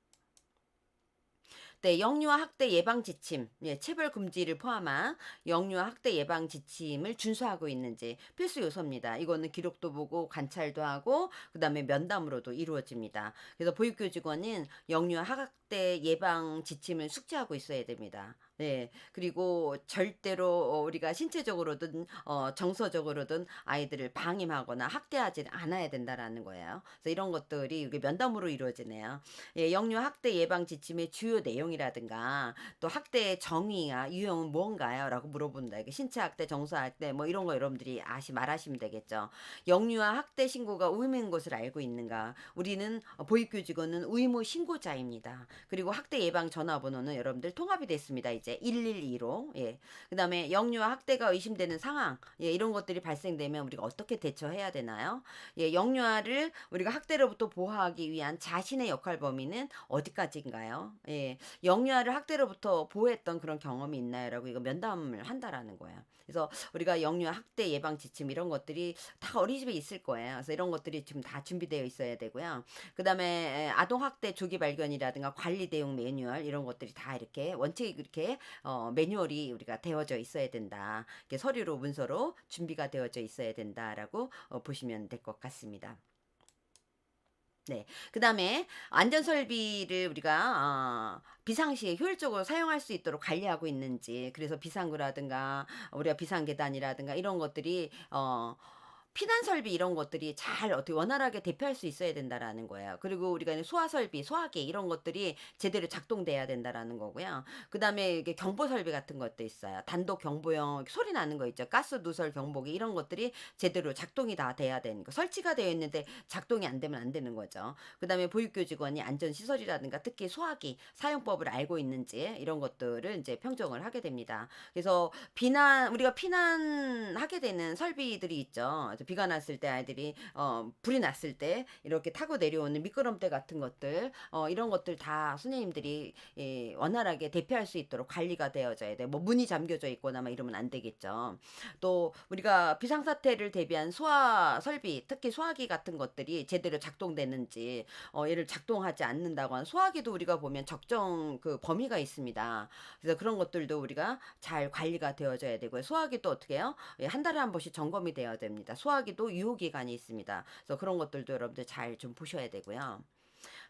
네, 영유아 학대 예방 지침, 예, 체벌 금지를 포함한 영유아 학대 예방 지침을 준수하고 있는지 필수 요소입니다. 이거는 기록도 보고 관찰도 하고 그다음에 면담으로도 이루어집니다. 그래서 보육교직원은 영유아 학대 예방 지침을 숙지하고 있어야 됩니다. 네, 그리고 절대로 우리가 신체적으로든 정서적으로든 아이들을 방임하거나 학대하지 않아야 된다라는 거예요. 그래서 이런 것들이 이게 면담으로 이루어지네요. 예, 영유 학대 예방 지침의 주요 내용이라든가 또 학대의 정의와 유형은 무언가요? 라고 물어본다. 이게 신체 학대, 정서 학대 뭐 이런 거 여러분들이 말하시면 되겠죠. 영유아 학대 신고가 의무인 것을 알고 있는가? 우리는 보육교직원은 의무 신고자입니다. 그리고 학대 예방 전화번호는 여러분들 통합이 됐습니다. 이제 112로. 예. 그다음에 영유아 학대가 의심되는 상황, 예, 이런 것들이 발생되면 우리가 어떻게 대처해야 되나요? 예, 영유아를 우리가 학대로부터 보호하기 위한 자신의 역할 범위는 어디까지인가요? 예, 영유아를 학대로부터 보호했던 그런 경험이 있나요?라고 이거 면담을 한다라는 거예요. 그래서 우리가 영유아 학대 예방 지침 이런 것들이 다 어린이집에 있을 거예요. 그래서 이런 것들이 지금 다 준비되어 있어야 되고요. 그다음에 아동 학대 조기 발견이라든가 관리 대응 매뉴얼 이런 것들이 다 이렇게 원칙 이렇게 매뉴얼이 우리가 되어져 있어야 된다. 이렇게 서류로 문서로 준비가 되어져 있어야 된다라고 보시면 될 것 같습니다. 네. 그다음에 안전 설비를 우리가 비상시에 효율적으로 사용할 수 있도록 관리하고 있는지, 그래서 비상구라든가 우리가 비상계단이라든가 이런 것들이 피난 설비 이런 것들이 잘 어떻게 원활하게 대피할 수 있어야 된다라는 거예요. 그리고 우리가 이제 소화 설비, 소화기 이런 것들이 제대로 작동돼야 된다라는 거고요. 그다음에 이게 경보 설비 같은 것도 있어요. 단독 경보용 소리 나는 거 있죠. 가스 누설 경보기 이런 것들이 제대로 작동이 다 돼야 되는 거. 설치가 되어 있는데 작동이 안 되면 안 되는 거죠. 그다음에 보육교직원이 안전시설이라든가 특히 소화기 사용법을 알고 있는지 이런 것들을 이제 평정을 하게 됩니다. 그래서 우리가 피난하게 되는 설비들이 있죠. 그래서 비가 났을 때 아이들이 불이 났을 때 이렇게 타고 내려오는 미끄럼대 같은 것들 이런 것들 다 선생님들이 원활하게 대피할 수 있도록 관리가 되어져야 돼. 뭐 문이 잠겨져 있거나 막 이러면 안 되겠죠. 또 우리가 비상사태를 대비한 소화 설비, 특히 소화기 같은 것들이 제대로 작동되는지, 얘를 작동하지 않는다거나, 소화기도 우리가 보면 적정 그 범위가 있습니다. 그래서 그런 것들도 우리가 잘 관리가 되어져야 되고요. 소화기도 어떻게 해요? 예, 한 달에 한 번씩 점검이 되어야 됩니다. 소화기도 유효기간이 있습니다. 그래서 그런 것들도 여러분들 잘 좀 보셔야 되고요.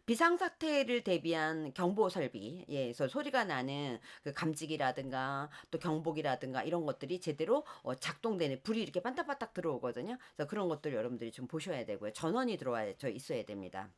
비상사태를 대비한 경보 설비, 예, 그래서 소리가 나는 그 감지기라든가 또 경보기라든가 이런 것들이 제대로 작동되는, 불이 이렇게 반짝반짝 들어오거든요. 그래서 그런 것들 여러분들이 좀 보셔야 되고요. 전원이 들어와 있어야 됩니다.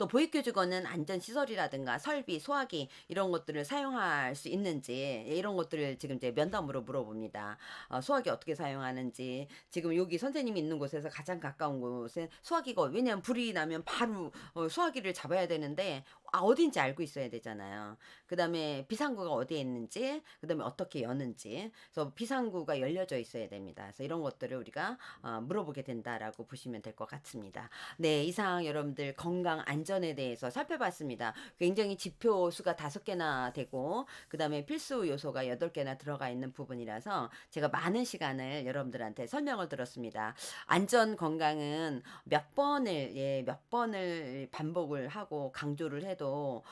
또 보육교직원은 안전시설이라든가 설비, 소화기 이런 것들을 사용할 수 있는지 이런 것들을 지금 이제 면담으로 물어봅니다. 소화기 어떻게 사용하는지 지금 여기 선생님이 있는 곳에서 가장 가까운 곳에 소화기가 왜냐면 불이 나면 바로 소화기를 잡아야 되는데 어딘지 알고 있어야 되잖아요. 그다음에 비상구가 어디에 있는지, 그다음에 어떻게 여는지, 그래서 비상구가 열려져 있어야 됩니다. 그래서 이런 것들을 우리가 물어보게 된다라고 보시면 될 것 같습니다. 네, 이상 여러분들 건강 안전에 대해서 살펴봤습니다. 굉장히 지표 수가 5개나 되고, 그다음에 필수 요소가 8개나 들어가 있는 부분이라서 제가 많은 시간을 여러분들한테 설명을 들었습니다. 안전 건강은 몇 번을 반복을 하고 강조를 해도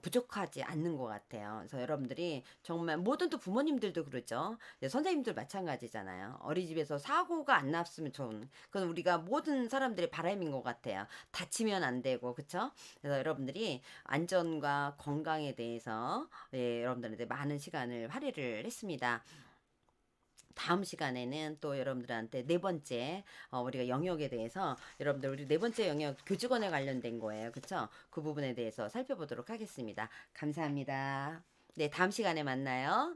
부족하지 않는 것 같아요. 그래서 여러분들이 정말 모든 또 부모님들도 그러죠. 선생님들 마찬가지잖아요. 어린이집에서 사고가 안 났으면 좋은 그건 우리가 모든 사람들의 바람인 것 같아요. 다치면 안 되고 그쵸? 그래서 여러분들이 안전과 건강에 대해서 여러분들한테 많은 시간을 할애를 했습니다. 다음 시간에는 또 여러분들한테 네 번째 우리가 영역에 대해서 여러분들 우리 네 번째 영역 교직원에 관련된 거예요. 그쵸? 그 부분에 대해서 살펴보도록 하겠습니다. 감사합니다. 네, 다음 시간에 만나요.